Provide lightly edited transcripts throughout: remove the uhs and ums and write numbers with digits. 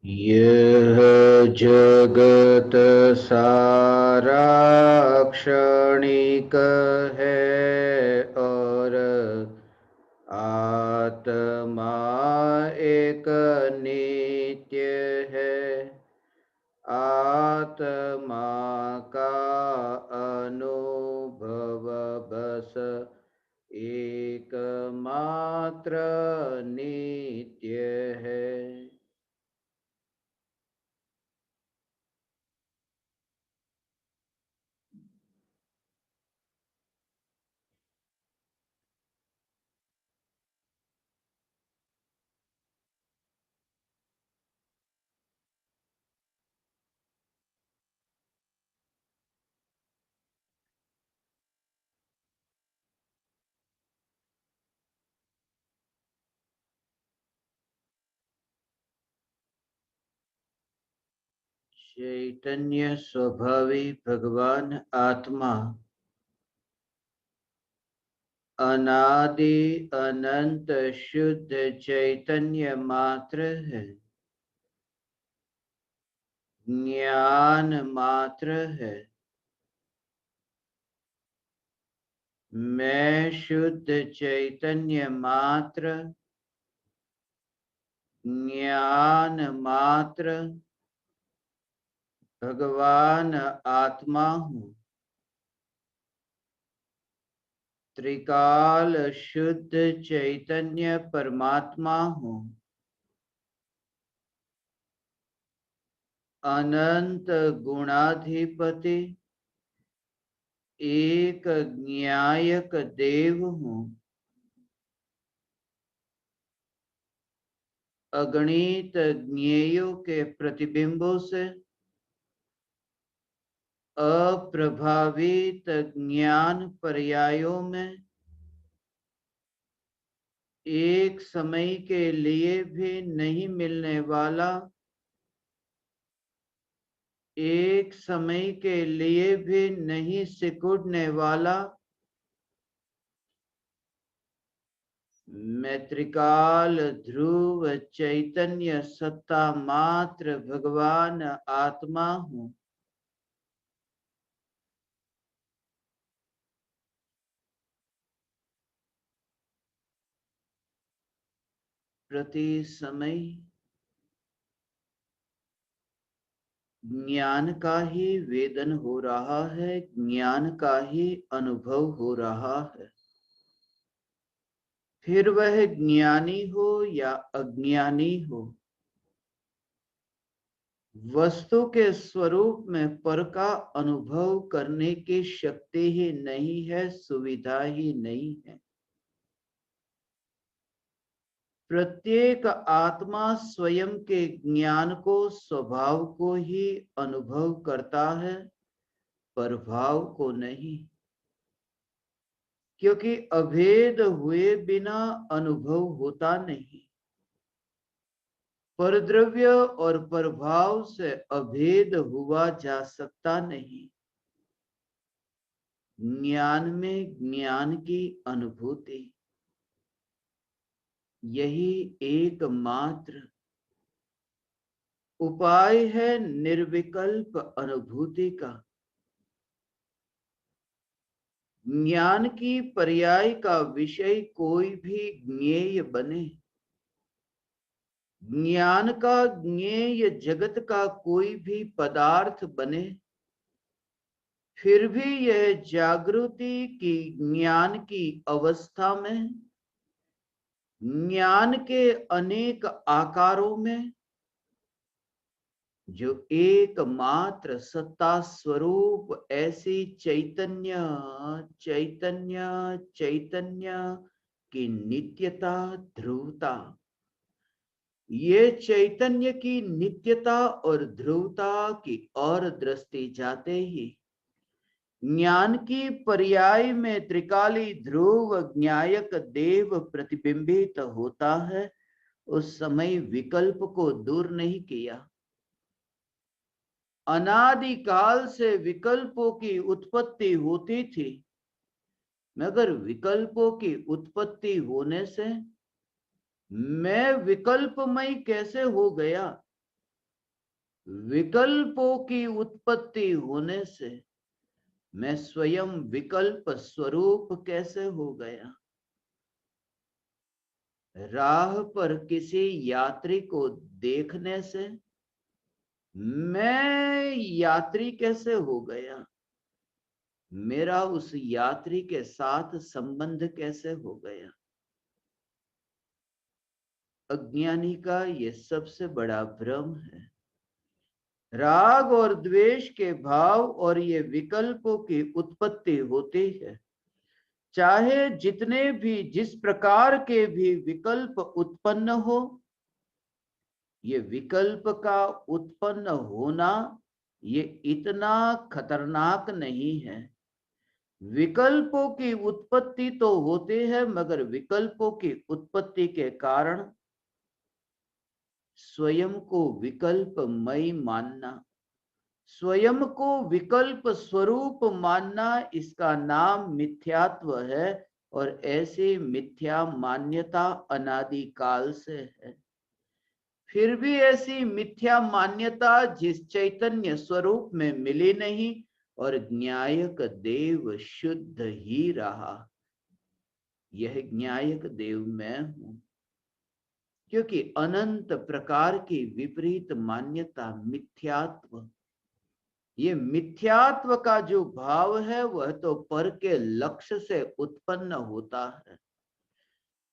यह जगत सारा क्षणिक है और आत्मा एक नित्य है। आत्मा का अनुभव बस एकमात्र नित्य है। चैतन्य स्वभावी भगवान आत्मा अनादि अनंत शुद्ध चैतन्य मात्र है, ज्ञान मात्र है। मैं शुद्ध चैतन्य मात्र, ज्ञान मात्र भगवान आत्मा हूँ। त्रिकाल शुद्ध चैतन्य परमात्मा हूँ। अनंत गुणाधिपति एक न्यायक देव हूँ। अगणित ज्ञेयों के प्रतिबिंबों से अप्रभावित ज्ञान पर्यायों में एक समय के लिए भी नहीं मिलने वाला, एक समय के लिए भी नहीं सिकुड़ने वाला मैं त्रिकाल ध्रुव चैतन्य सत्ता मात्र भगवान आत्मा हूँ। प्रति समय ज्ञान का ही वेदन हो रहा है, ज्ञान का ही अनुभव हो रहा है। फिर वह ज्ञानी हो या अज्ञानी हो, वस्तु के स्वरूप में पर का अनुभव करने की शक्ति ही नहीं है, सुविधा ही नहीं है। प्रत्येक आत्मा स्वयं के ज्ञान को, स्वभाव को ही अनुभव करता है, प्रभाव को नहीं। क्योंकि अभेद हुए बिना अनुभव होता नहीं। परद्रव्य और प्रभाव से अभेद हुआ जा सकता नहीं। ज्ञान में ज्ञान की अनुभूति, यही एकमात्र उपाय है निर्विकल्प अनुभूति का। ज्ञान की पर्याय का विषय कोई भी ज्ञेय बने, ज्ञान का ज्ञेय जगत का कोई भी पदार्थ बने, फिर भी यह जागृति की ज्ञान की अवस्था में, ज्ञान के अनेक आकारों में, जो एकमात्र सत्ता स्वरूप ऐसी चैतन्य चैतन्य चैतन्य की नित्यता, ध्रुवता, ये चैतन्य की नित्यता और ध्रुवता की ओर दृष्टि जाते ही ज्ञान की पर्याय में त्रिकाली ध्रुव ज्ञायक देव प्रतिबिंबित होता है। उस समय विकल्प को दूर नहीं किया। अनादि काल से विकल्पों की उत्पत्ति होती थी, मगर विकल्पों की उत्पत्ति होने से मैं विकल्पमय कैसे हो गया? विकल्पों की उत्पत्ति होने से मैं स्वयं विकल्प स्वरूप कैसे हो गया? राह पर किसी यात्री को देखने से मैं यात्री कैसे हो गया? मेरा उस यात्री के साथ संबंध कैसे हो गया? अज्ञानी का ये सबसे बड़ा भ्रम है। राग और द्वेष के भाव और ये विकल्पों की उत्पत्ति होती है। चाहे जितने भी जिस प्रकार के भी विकल्प उत्पन्न हो, ये विकल्प का उत्पन्न होना ये इतना खतरनाक नहीं है। विकल्पों की उत्पत्ति तो होते हैं, मगर विकल्पों की उत्पत्ति के कारण स्वयं को विकल्पमय मानना, स्वयं को विकल्प स्वरूप मानना, इसका नाम मिथ्यात्व है। और ऐसी मिथ्या मान्यता अनादि काल से है। फिर भी ऐसी मिथ्या मान्यता जिस चैतन्य स्वरूप में मिली नहीं, और न्यायक देव शुद्ध ही रहा। यह न्यायक देव मैं हूं, क्योंकि अनंत प्रकार की विपरीत मान्यता मिथ्यात्व, ये मिथ्यात्व का जो भाव है वह तो पर के लक्ष्य से उत्पन्न होता है।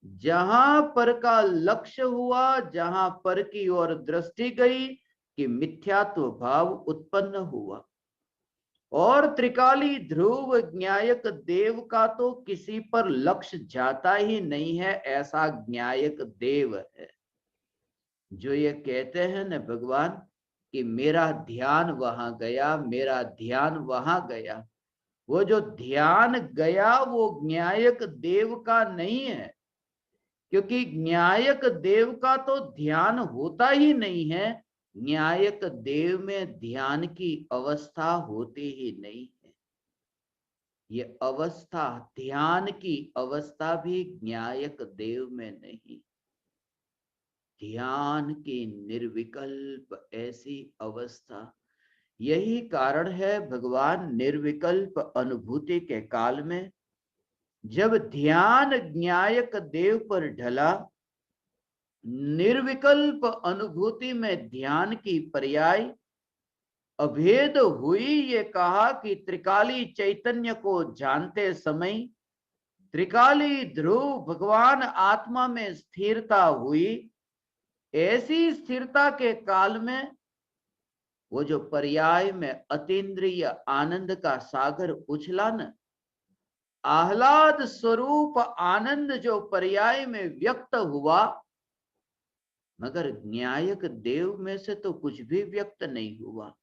जहां पर का लक्ष्य हुआ, जहां पर की ओर दृष्टि गई कि मिथ्यात्व भाव उत्पन्न हुआ। और त्रिकाली ध्रुव न्यायक देव का तो किसी पर लक्ष्य जाता ही नहीं है, ऐसा न्यायक देव है। जो ये कहते हैं न भगवान कि मेरा ध्यान वहां गया, मेरा ध्यान वहां गया, वो जो ध्यान गया वो न्यायक देव का नहीं है। क्योंकि न्यायक देव का तो ध्यान होता ही नहीं है। न्यायक देव में ध्यान की अवस्था होती ही नहीं है। ये अवस्था, ध्यान की अवस्था भी न्यायक देव में नहीं। ध्यान की निर्विकल्प ऐसी अवस्था, यही कारण है भगवान निर्विकल्प अनुभूति के काल में जब ध्यान न्यायक देव पर ढला, निर्विकल्प अनुभूति में ध्यान की पर्याय अभेद हुई। ये कहा कि त्रिकाली चैतन्य को जानते समय त्रिकाली ध्रुव भगवान आत्मा में स्थिरता हुई। ऐसी स्थिरता के काल में वो जो पर्याय में अतीन्द्रिय आनंद का सागर उछला न, आह्लाद स्वरूप आनंद जो पर्याय में व्यक्त हुआ, मगर न्यायक देव में से तो कुछ भी व्यक्त नहीं हुआ।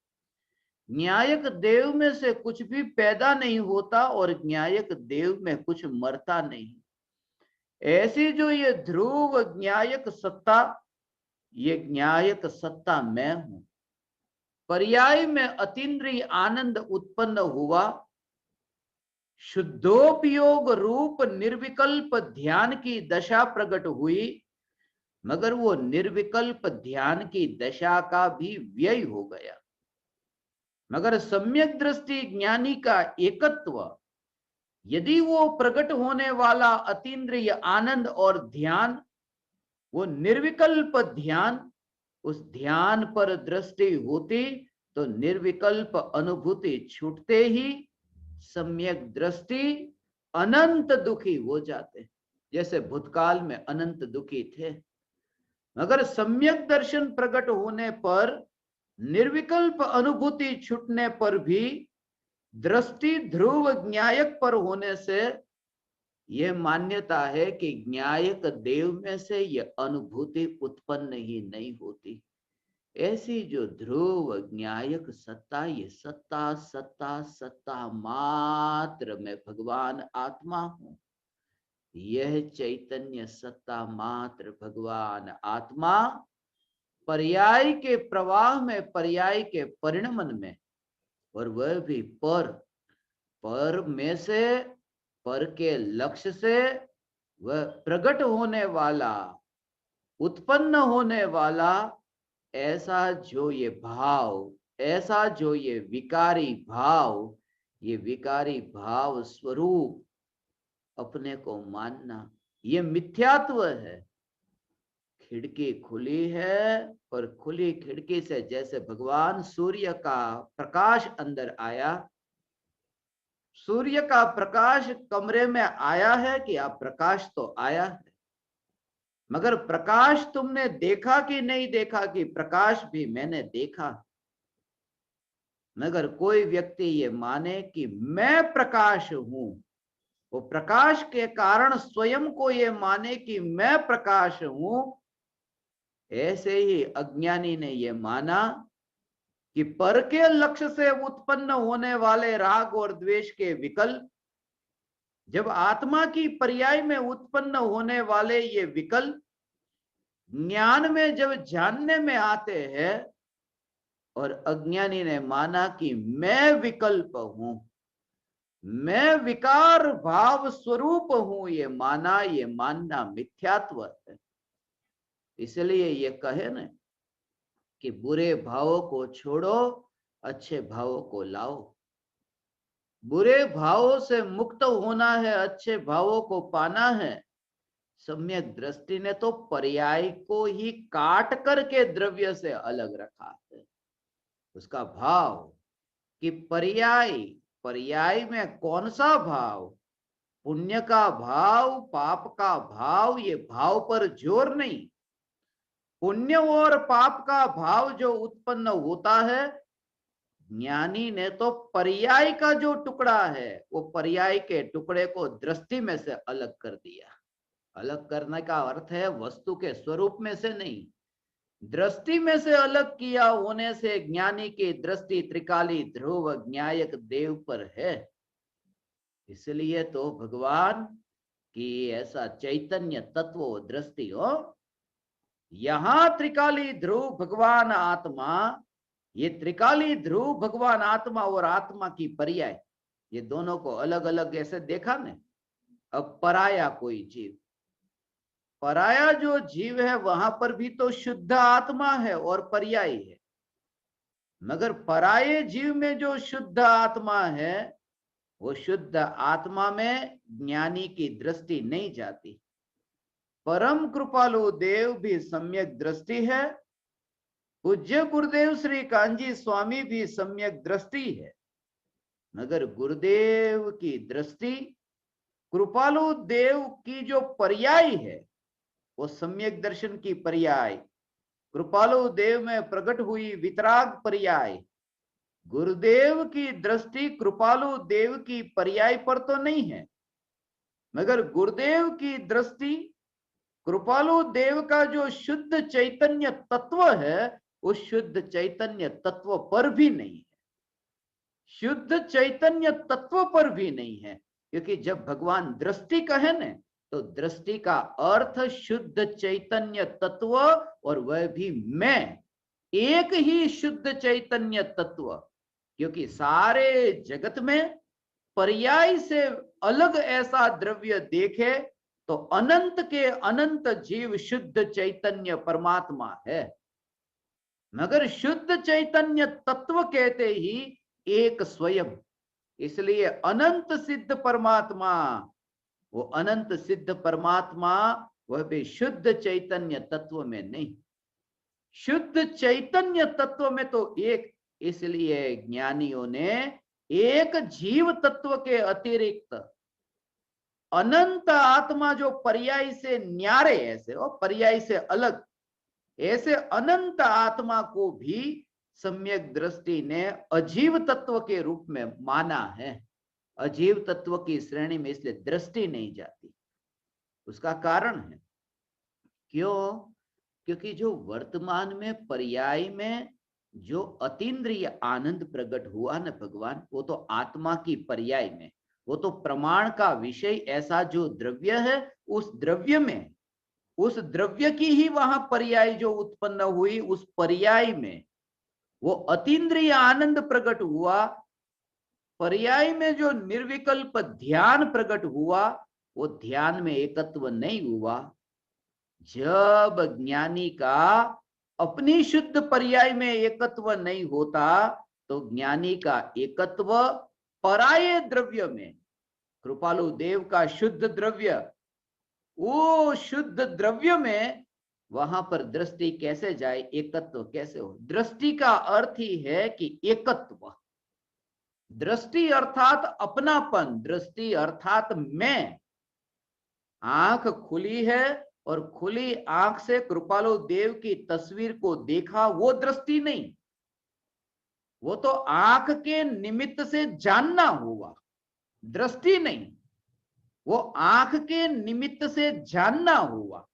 न्यायक देव में से कुछ भी पैदा नहीं होता और न्यायक देव में कुछ मरता नहीं। ऐसी जो ये ध्रुव न्यायक सत्ता, ये न्यायक सत्ता मैं हूं। पर्याय में अतीन्द्रिय आनंद उत्पन्न हुआ, शुद्धोपयोग रूप निर्विकल्प ध्यान की दशा प्रकट हुई, मगर वो निर्विकल्प ध्यान की दशा का भी व्यय हो गया। मगर सम्यक दृष्टि ज्ञानी का एकत्व, यदि वो प्रकट होने वाला अतीन्द्रिय आनंद और ध्यान, वो निर्विकल्प ध्यान, उस ध्यान पर दृष्टि होती तो निर्विकल्प अनुभूति छूटते ही सम्यक दृष्टि अनंत दुखी हो जाते, जैसे भूतकाल में अनंत दुखी थे। मगर सम्यक दर्शन प्रकट होने पर, निर्विकल्प अनुभूति छूटने पर भी दृष्टि ध्रुव न्यायक पर होने से यह मान्यता है कि न्यायक देव में से यह अनुभूति उत्पन्न ही नहीं होती। ऐसी जो ध्रुव न्यायक सत्ता, ये सत्ता सत्ता सत्ता मात्र में भगवान आत्मा हूं। यह चैतन्य सत्ता मात्र भगवान आत्मा पर्याय के प्रवाह में, पर्याय के परिणमन में, और वह भी पर में से, पर के लक्ष्य से वह प्रकट होने वाला, उत्पन्न होने वाला ऐसा जो ये भाव, ऐसा जो ये विकारी भाव स्वरूप अपने को मानना, ये मिथ्यात्व है। खिड़की खुली है और खुली खिड़की से जैसे भगवान सूर्य का प्रकाश अंदर आया, सूर्य का प्रकाश कमरे में आया है कि आप, प्रकाश तो आया है, मगर प्रकाश तुमने देखा कि नहीं देखा? कि प्रकाश भी मैंने देखा। मगर कोई व्यक्ति ये माने कि मैं प्रकाश हूं, वो प्रकाश के कारण स्वयं को ये माने कि मैं प्रकाश हूं, ऐसे ही अज्ञानी ने ये माना कि पर के लक्ष्य से उत्पन्न होने वाले राग और द्वेष के विकल्प, जब आत्मा की पर्याय में उत्पन्न होने वाले ये विकल्प ज्ञान में जब जानने में आते हैं, और अज्ञानी ने माना कि मैं विकल्प हूं, मैं विकार भाव स्वरूप हूं, ये मानना मिथ्यात्व है। इसलिए ये कहे न कि बुरे भावों को छोड़ो, अच्छे भावों को लाओ। बुरे भावों से मुक्त होना है, अच्छे भावों को पाना है। सम्यक दृष्टि ने तो पर्याय को ही काट करके द्रव्य से अलग रखा है। उसका भाव कि पर्याय में कौन सा भाव, पुण्य का भाव, पाप का भाव, ये भाव पर जोर नहीं। पुण्य और पाप का भाव जो उत्पन्न होता है, ज्ञानी ने तो पर्याय का जो टुकड़ा है, वो पर्याय के टुकड़े को दृष्टि में से अलग कर दिया। अलग करने का अर्थ है वस्तु के स्वरूप में से नहीं, दृष्टि में से अलग किया होने से ज्ञानी की दृष्टि त्रिकाली ध्रुव ज्ञायक देव पर है। इसलिए तो भगवान की ऐसा चैतन्य तत्व दृष्टि हो, यहां त्रिकाली ध्रुव भगवान आत्मा, ये त्रिकाली ध्रुव भगवान आत्मा और आत्मा की पर्याय, ये दोनों को अलग अलग ऐसे देखा ने। अब पराया कोई जीव, पराया जो जीव है वहां पर भी तो शुद्ध आत्मा है और पर्याय है, मगर पराये जीव में जो शुद्ध आत्मा है, वो शुद्ध आत्मा में ज्ञानी की दृष्टि नहीं जाती। परम कृपालु देव भी सम्यक दृष्टि है, पूज्य गुरुदेव श्री कांजी स्वामी भी सम्यक दृष्टि है, मगर गुरुदेव की दृष्टि कृपालु देव की जो पर्याय है, वो सम्यक दर्शन की पर्याय, कृपालु देव में प्रकट हुई वितराग पर्याय। गुरुदेव की दृष्टि कृपालु देव की पर्याय पर तो नहीं है, मगर गुरुदेव की दृष्टि कृपालु देव का जो शुद्ध चैतन्य तत्व है, उस शुद्ध चैतन्य तत्व पर भी नहीं है। शुद्ध चैतन्य तत्व पर भी नहीं है, क्योंकि जब भगवान दृष्टि कहे न, तो दृष्टि का अर्थ शुद्ध चैतन्य तत्व, और वह भी मैं, एक ही शुद्ध चैतन्य तत्व। क्योंकि सारे जगत में पर्याय से अलग ऐसा द्रव्य देखे तो अनंत के अनंत जीव शुद्ध चैतन्य परमात्मा है, मगर शुद्ध चैतन्य तत्व कहते ही एक स्वयं। इसलिए अनंत सिद्ध परमात्मा, वो अनंत सिद्ध परमात्मा, वह भी शुद्ध चैतन्य तत्व में नहीं, शुद्ध चैतन्य तत्व में तो एक। इसलिए ज्ञानियों ने एक जीव तत्व के अतिरिक्त अनंत आत्मा जो पर्याय से न्यारे, ऐसे और पर्याय से अलग, ऐसे अनंत आत्मा को भी सम्यक दृष्टि ने अजीव तत्व के रूप में माना है। अजीव तत्व की श्रेणी में इसलिए दृष्टि नहीं जाती। उसका कारण है, क्यों? क्योंकि जो वर्तमान में पर्याय में जो अतीन्द्रिय आनंद प्रकट हुआ न भगवान, वो तो आत्मा की पर्याय में, वो तो प्रमाण का विषय ऐसा जो द्रव्य है, उस द्रव्य में, उस द्रव्य की ही वहां पर्याय जो उत्पन्न हुई, उस पर्याय में वो अतीन्द्रिय आनंद प्रकट हुआ। पर्याय में जो निर्विकल्प ध्यान प्रकट हुआ, वो ध्यान में एकत्व नहीं हुआ। जब ज्ञानी का अपनी शुद्ध पर्याय में एकत्व नहीं होता तो ज्ञानी का एकत्व पराये द्रव्य में, कृपालु देव का शुद्ध द्रव्य, वो शुद्ध द्रव्य में वहां पर दृष्टि कैसे जाए, एकत्व कैसे हो। दृष्टि का अर्थ ही है कि एकत्व, दृष्टि अर्थात अपनापन, दृष्टि अर्थात मैं। आंख खुली है और खुली आंख से कृपालु देव की तस्वीर को देखा, वो दृष्टि नहीं, वो तो आंख के निमित्त से जानना हुआ, दृष्टि नहीं, वो आंख के निमित्त से जानना हुआ।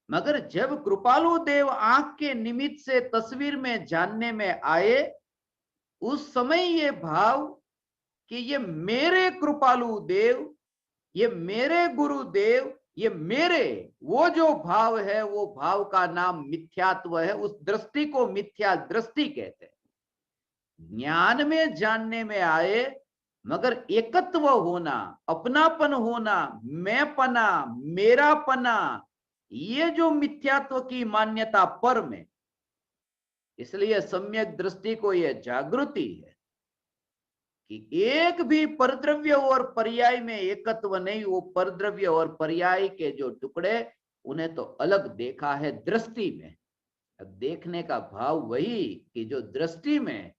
मगर जब कृपालु देव आंख के निमित्त से तस्वीर में जानने में आए, उस समय ये भाव कि ये मेरे कृपालु देव, ये मेरे गुरुदेव, ये मेरे, वो जो भाव है वो भाव का नाम मिथ्यात्व है। उस दृष्टि को मिथ्या दृष्टि कहते हैं। ज्ञान में जानने में आए, मगर एकत्व होना, अपनापन होना, मैंपना, मेरापना, ये जो मिथ्यात्व की मान्यता पर में, इसलिए सम्यक दृष्टि को यह जागृति है कि एक भी परद्रव्य और पर्याय में एकत्व नहीं, वो परद्रव्य और पर्याय के जो टुकड़े, उन्हें तो अलग देखा है दृष्टि में। अब देखने का भाव वही कि जो दृष्टि में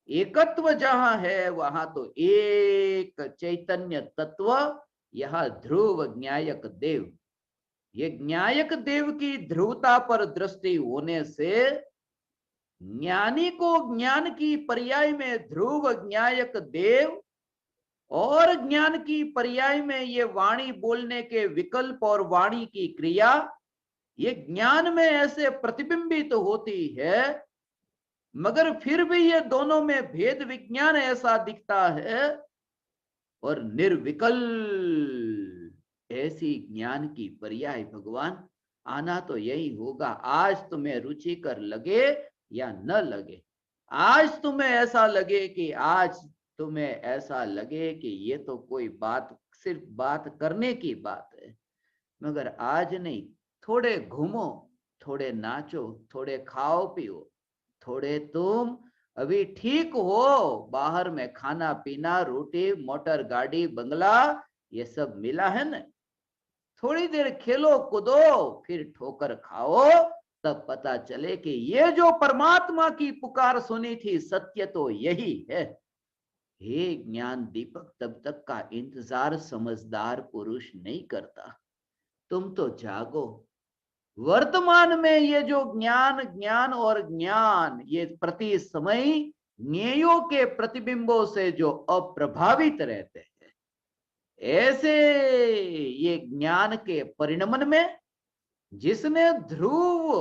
एकत्व जहां है वहां तो एक चैतन्य तत्व, यह ध्रुव ज्ञायक देव, ये ज्ञायक देव की ध्रुवता पर दृष्टि होने से ज्ञानी को ज्ञान की पर्याय में ध्रुव ज्ञायक देव और ज्ञान की पर्याय में ये वाणी बोलने के विकल्प और वाणी की क्रिया, ये ज्ञान में ऐसे प्रतिबिंबित तो होती है, मगर फिर भी ये दोनों में भेद विज्ञान ऐसा दिखता है। और निर्विकल ऐसी ज्ञान की पर्याय भगवान आना तो यही होगा। आज तुम्हें रुचिकर लगे या न लगे, आज तुम्हें ऐसा लगे कि आज तुम्हें ऐसा लगे कि ये तो कोई बात, सिर्फ बात करने की बात है, मगर आज नहीं, थोड़े घूमो, थोड़े नाचो, थोड़े खाओ पियो, थोड़े तुम अभी ठीक हो, बाहर में खाना पीना, रोटी, मोटर गाड़ी, बंगला, ये सब मिला है ना, थोड़ी देर खेलो कूदो, फिर ठोकर खाओ, तब पता चले कि ये जो परमात्मा की पुकार सुनी थी सत्य तो यही है। हे ज्ञान दीपक, तब तक का इंतजार समझदार पुरुष नहीं करता। तुम तो जागो, वर्तमान में ये जो ज्ञान, ज्ञान और ज्ञान, ये प्रति समय ज्ञेयों के प्रतिबिंबों से जो अप्रभावित रहते हैं, ऐसे ये ज्ञान के परिणमन में जिसने ध्रुव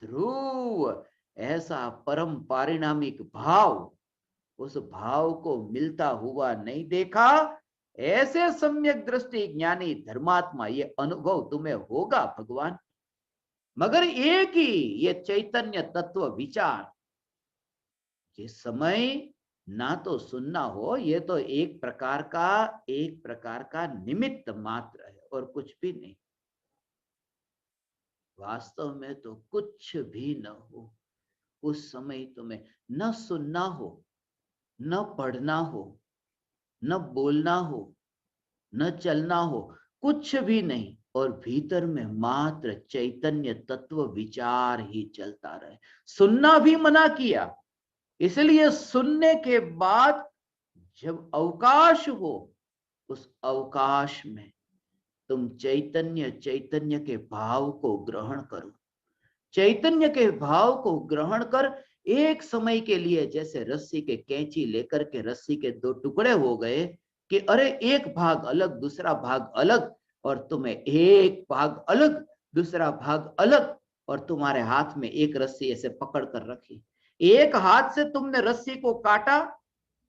ध्रुव ऐसा परम पारिणामिक भाव, उस भाव को मिलता हुआ नहीं देखा, ऐसे सम्यक दृष्टि ज्ञानी धर्मात्मा, ये अनुभव तुम्हें होगा भगवान। मगर एक ही ये चैतन्य तत्व विचार, जिस समय ना तो सुनना हो, ये तो एक प्रकार का निमित्त मात्र है और कुछ भी नहीं। वास्तव में तो कुछ भी न हो, उस समय तुम्हें न सुनना हो, न पढ़ना हो, न बोलना हो, न चलना हो, कुछ भी नहीं, और भीतर में मात्र चैतन्य तत्व विचार ही चलता रहे। सुनना भी मना किया, इसलिए सुनने के बाद जब अवकाश हो, उस अवकाश में तुम चैतन्य के भाव को ग्रहण करो। चैतन्य के भाव को ग्रहण कर एक समय के लिए, जैसे रस्सी के कैंची लेकर के रस्सी के दो टुकड़े हो गए कि अरे एक भाग अलग, दूसरा भाग अलग, और तुम्हें एक भाग अलग, दूसरा भाग अलग, और तुम्हारे हाथ में एक रस्सी ऐसे पकड़ कर रखी। एक हाथ से तुमने रस्सी को काटा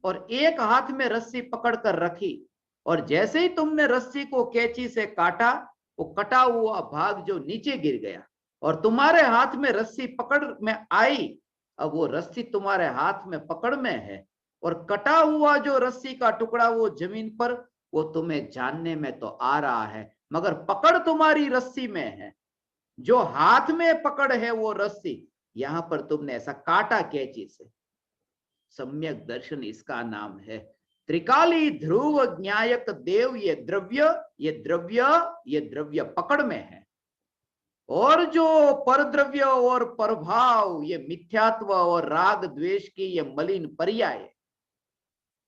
और एक हाथ में रस्सी पकड़ कर रखी, और जैसे ही तुमने रस्सी को कैंची से काटा, वो कटा हुआ भाग जो नीचे गिर गया और तुम्हारे हाथ में रस्सी पकड़ में आई। अब वो रस्सी तुम्हारे हाथ में पकड़ में है और कटा हुआ जो रस्सी का टुकड़ा वो जमीन पर, वो तुम्हें जानने में तो आ रहा है, मगर पकड़ तुम्हारी रस्सी में है। जो हाथ में पकड़ है वो रस्सी, यहां पर तुमने ऐसा काटा कैंची से। सम्यक दर्शन इसका नाम है। त्रिकाली ध्रुव ज्ञायक देव, ये द्रव्य, ये द्रव्य, ये द्रव्य पकड़ में है। और जो परद्रव्य और परभाव, ये मिथ्यात्व और राग द्वेष की ये मलिन पर्याय,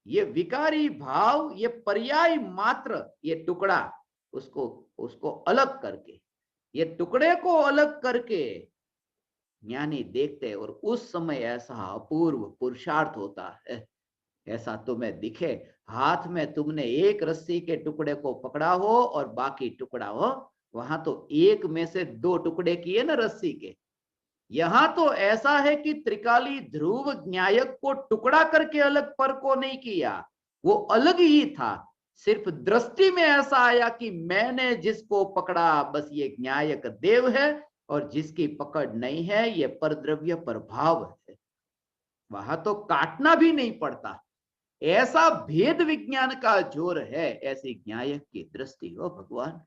ये विकारी भाव, ये पर्याय मात्र, ये टुकड़ा, उसको उसको अलग करके, ये टुकड़े को अलग करके ज्ञानी देखते हैं। और उस समय ऐसा अपूर्व पुरुषार्थ होता है। ऐसा तुम्हें दिखे, हाथ में तुमने एक रस्सी के टुकड़े को पकड़ा हो और बाकी टुकड़ा हो, वहां तो एक में से दो टुकड़े किए ना रस्सी के। यहां तो ऐसा है कि त्रिकाली ध्रुव ज्ञायक को टुकड़ा करके अलग पर को नहीं किया, वो अलग ही था। सिर्फ दृष्टि में ऐसा आया कि मैंने जिसको पकड़ा बस ये ज्ञायक देव है, और जिसकी पकड़ नहीं है ये परद्रव्य प्रभाव है। वहां तो काटना भी नहीं पड़ता। ऐसा भेद विज्ञान का जोर है, ऐसी ज्ञायक की दृष्टि हो भगवान।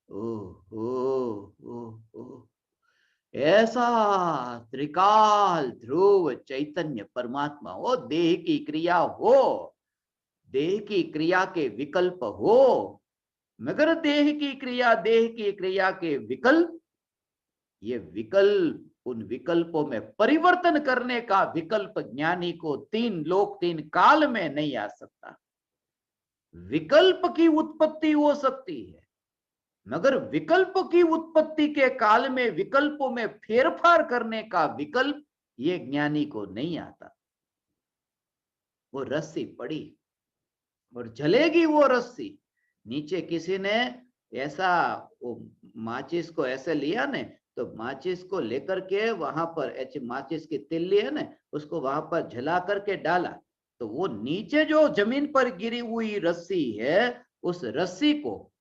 ओ ऐसा त्रिकाल ध्रुव चैतन्य परमात्मा हो, देह की क्रिया हो, देह की क्रिया के विकल्प हो, मगर देह की क्रिया के विकल्प, ये विकल्प, उन विकल्पों में परिवर्तन करने का विकल्प ज्ञानी को तीन लोक तीन काल में नहीं आ सकता। विकल्प की उत्पत्ति हो सकती है, मगर विकल्प की उत्पत्ति के काल में विकल्पों में फेरफार करने का विकल्प ये ज्ञानी को नहीं आता। वो रस्सी पड़ी और जलेगी वो रस्सी। नीचे किसी ने ऐसा वो माचिस को ऐसे लिया ने, तो माचिस को लेकर के वहां पर ऐसी माचिस की तिल्ली है ना, उसको वहां पर जला करके डाला, तो वो नीचे जो जमीन पर गिरी हुई रस्सी है, उस रस्सी को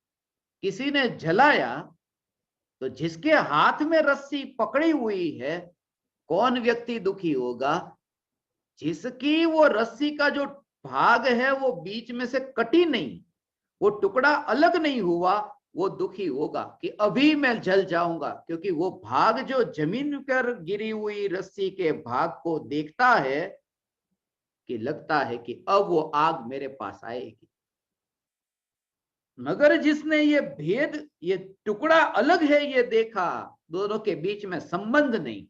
किसी ने जलाया, तो जिसके हाथ में रस्सी पकड़ी हुई है, कौन व्यक्ति दुखी होगा? जिसकी वो रस्सी का जो भाग है वो बीच में से कटी नहीं, वो टुकड़ा अलग नहीं हुआ, वो दुखी होगा कि अभी मैं जल जाऊंगा। क्योंकि वो भाग जो जमीन पर गिरी हुई रस्सी के भाग को देखता है कि लगता है कि अब वो आग मेरे पास आएगी। मगर जिसने ये भेद, ये टुकड़ा अलग है, ये देखा, दोनों के बीच में संबंध नहीं,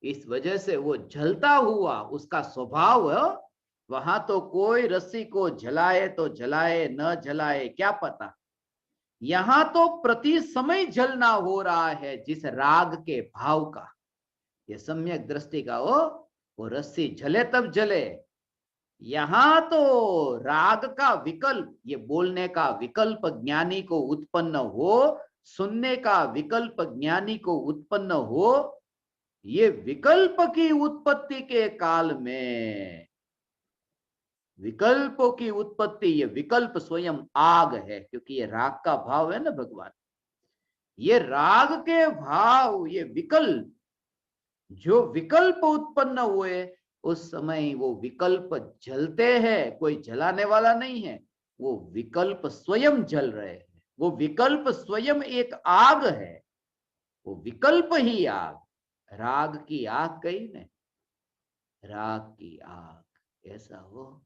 इस वजह से वो जलता हुआ, उसका स्वभाव है। वहां तो कोई रस्सी को जलाए तो जलाए, न जलाए क्या पता। यहां तो प्रति समय जलना हो रहा है जिस राग के भाव का। ये सम्यक दृष्टि का वो रस्सी जले तब जले। यहां तो राग का विकल्प, ये बोलने का विकल्प ज्ञानी को उत्पन्न हो, सुनने का विकल्प ज्ञानी को उत्पन्न हो, ये विकल्प की उत्पत्ति के काल में, विकल्पों की उत्पत्ति, ये विकल्प स्वयं आग है। क्योंकि ये राग का भाव है ना भगवान, ये राग के भाव, ये विकल्प, जो विकल्प उत्पन्न हुए उस समय वो विकल्प जलते हैं, कोई जलाने वाला नहीं है। वो विकल्प स्वयं जल रहे हैं, वो विकल्प स्वयं एक आग है, वो विकल्प ही आग। राग की आग कही ने, राग की आग। ऐसा हो,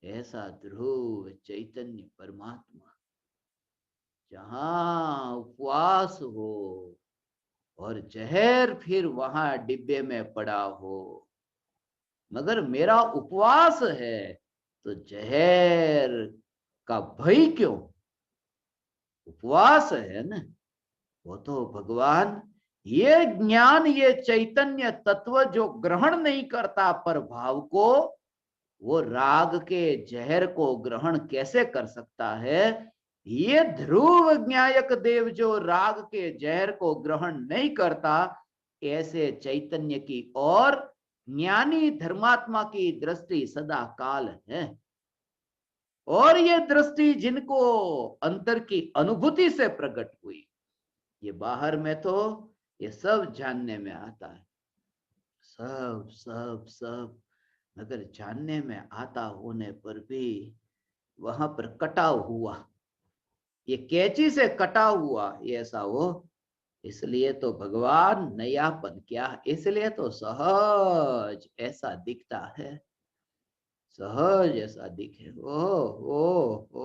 ऐसा ध्रुव चैतन्य परमात्मा, जहां उपवास हो और जहर फिर वहां डिब्बे में पड़ा हो। मगर मेरा उपवास है तो जहर का भय क्यों? उपवास है ना, वो तो भगवान, ये ज्ञान, ये चैतन्य तत्व जो ग्रहण नहीं करता प्रभाव को, वो राग के जहर को ग्रहण कैसे कर सकता है? ये ध्रुव ज्ञायक देव जो राग के जहर को ग्रहण नहीं करता, ऐसे चैतन्य की और ज्ञानी धर्मात्मा की दृष्टि सदा काल है। और ये दृष्टि जिनको अंतर की अनुभूति से प्रकट हुई, ये बाहर में तो ये सब जानने में आता है, सब सब सब, मगर जानने में आता होने पर भी वहां पर कटाव हुआ, ये कैंची से कटा हुआ, ये ऐसा हो इसलिए तो भगवान नयापन क्या, इसलिए तो सहज ऐसा दिखता है, सहज ऐसा दिखे। ओ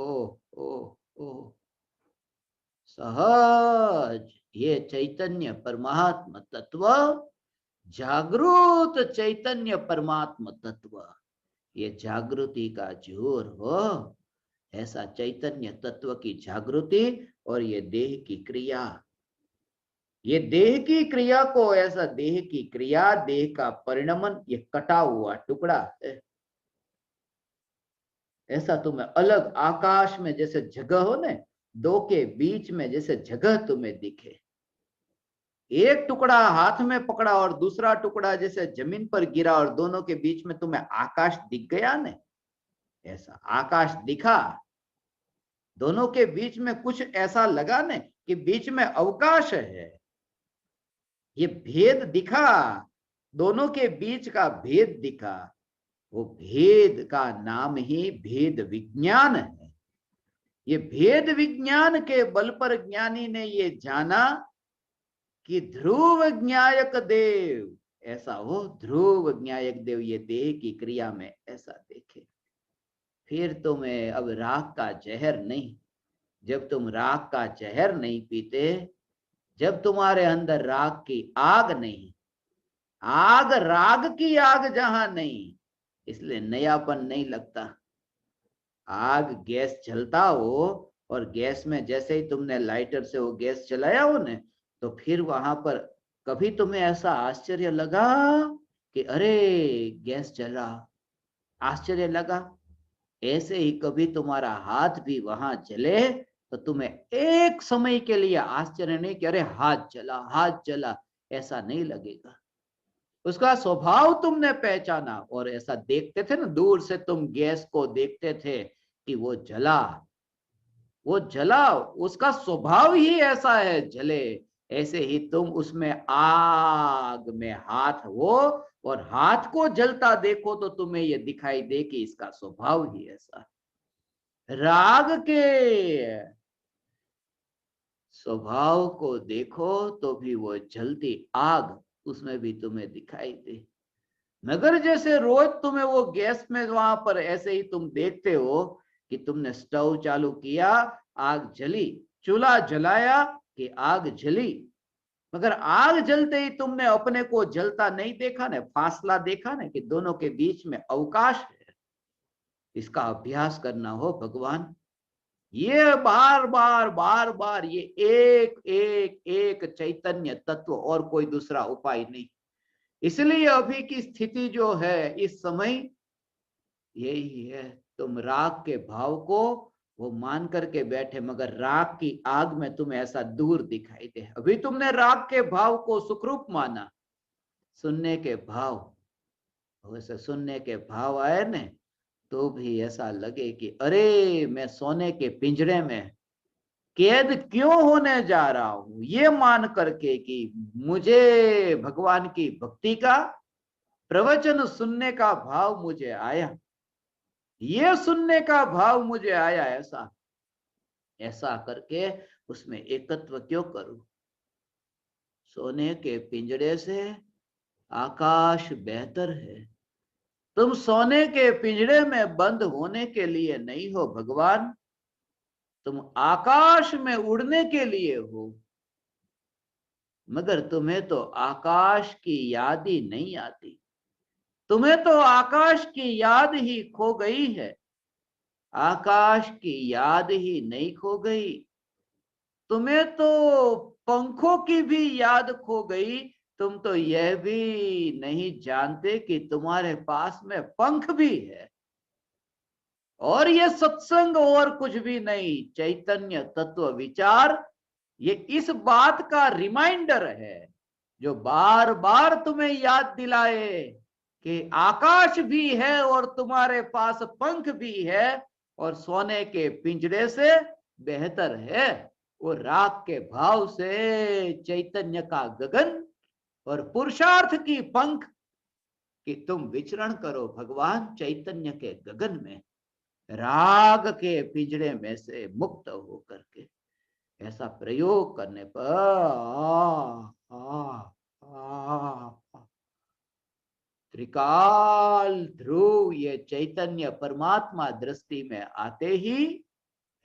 सहज, ये चैतन्य परमात्मा तत्व, जागृत चैतन्य परमात्मा तत्व, ये जागृति का जोर हो, ऐसा चैतन्य तत्व की जागृति। और ये देह की क्रिया, ये देह की क्रिया को, ऐसा देह की क्रिया, देह का परिणमन, ये कटा हुआ टुकड़ा है। ऐसा तुम्हें अलग आकाश में जैसे जगह हो ने, दो के बीच में जैसे जगह तुम्हें दिखे, एक टुकड़ा हाथ में पकड़ा और दूसरा टुकड़ा जैसे जमीन पर गिरा और दोनों के बीच में तुम्हें आकाश दिख गया ने, ऐसा आकाश दिखा। दोनों के बीच में कुछ ऐसा लगा ने कि बीच में अवकाश है, ये भेद दिखा, दोनों के बीच का भेद दिखा। वो भेद का नाम ही भेद विज्ञान है। ये भेद विज्ञान के बल पर ज्ञानी ने ये जाना कि ध्रुव ज्ञायक देव, ऐसा हो ध्रुव ज्ञायक देव, ये देह की क्रिया में ऐसा देखे। फिर तुम्हें अब राग का जहर नहीं, जब तुम राग का जहर नहीं पीते, जब तुम्हारे अंदर राग की आग नहीं, आग राग की आग जहां नहीं, इसलिए नयापन नहीं लगता। आग गैस जलता हो और गैस में जैसे ही तुमने लाइटर से वो गैस जलाया हो ने, तो फिर वहां पर कभी तुम्हें ऐसा आश्चर्य लगा कि अरे गैस जला, आश्चर्य लगा? ऐसे ही कभी तुम्हारा हाथ भी वहां जले तो तुम्हें एक समय के लिए आश्चर्य नहीं कि अरे हाथ जला, हाथ जला, ऐसा नहीं लगेगा। उसका स्वभाव तुमने पहचाना, और ऐसा देखते थे ना, दूर से तुम गैस को देखते थे कि वो जला, वो जला, उसका स्वभाव ही ऐसा है जले। ऐसे ही तुम उसमें आग में हाथ हो और हाथ को जलता देखो तो तुम्हें ये दिखाई दे कि इसका स्वभाव ही ऐसा। राग के स्वभाव को देखो तो भी वो जलती आग उसमें भी तुम्हें दिखाई दे। मगर जैसे रोज तुम्हें वो गैस में वहां पर ऐसे ही तुम देखते हो कि तुमने स्टोव चालू किया, आग जली, चूल्हा जलाया कि आग जली, मगर आग जलते ही तुमने अपने को जलता नहीं देखा ना, फासला देखा ना कि दोनों के बीच में अवकाश है। इसका अभ्यास करना हो भगवान, ये बार बार बार बार, ये एक एक एक चैतन्य तत्व, और कोई दूसरा उपाय नहीं। इसलिए अभी की स्थिति जो है इस समय यही है, तुम राग के भाव को वो मान करके बैठे, मगर राग की आग में तुम्हें ऐसा दूर दिखाई दे। अभी तुमने राग के भाव को सुखरूप माना, सुनने के भाव, वैसे सुनने के भाव आए ने तो भी ऐसा लगे कि अरे मैं सोने के पिंजरे में कैद क्यों होने जा रहा हूं, ये मान करके कि मुझे भगवान की भक्ति का प्रवचन सुनने का भाव मुझे आया, ये सुनने का भाव मुझे आया, ऐसा ऐसा करके उसमें एकत्व क्यों करूं। सोने के पिंजरे से आकाश बेहतर है। तुम सोने के पिंजरे में बंद होने के लिए नहीं हो भगवान, तुम आकाश में उड़ने के लिए हो। मगर तुम्हें तो आकाश की याद ही नहीं आती, तुम्हें तो आकाश की याद ही खो गई है। आकाश की याद ही नहीं खो गई, तुम्हें तो पंखों की भी याद खो गई। तुम तो यह भी नहीं जानते कि तुम्हारे पास में पंख भी है। और ये सत्संग और कुछ भी नहीं, चैतन्य तत्व विचार, ये इस बात का रिमाइंडर है जो बार बार तुम्हें याद दिलाए कि आकाश भी है और तुम्हारे पास पंख भी है, और सोने के पिंजरे से बेहतर है वो राग के भाव से चैतन्य का गगन और पुरुषार्थ की पंख, कि तुम विचरण करो भगवान चैतन्य के गगन में, राग के पिंजरे में से मुक्त होकर के। ऐसा प्रयोग करने पर त्रिकाल ध्रुव ये चैतन्य परमात्मा दृष्टि में आते ही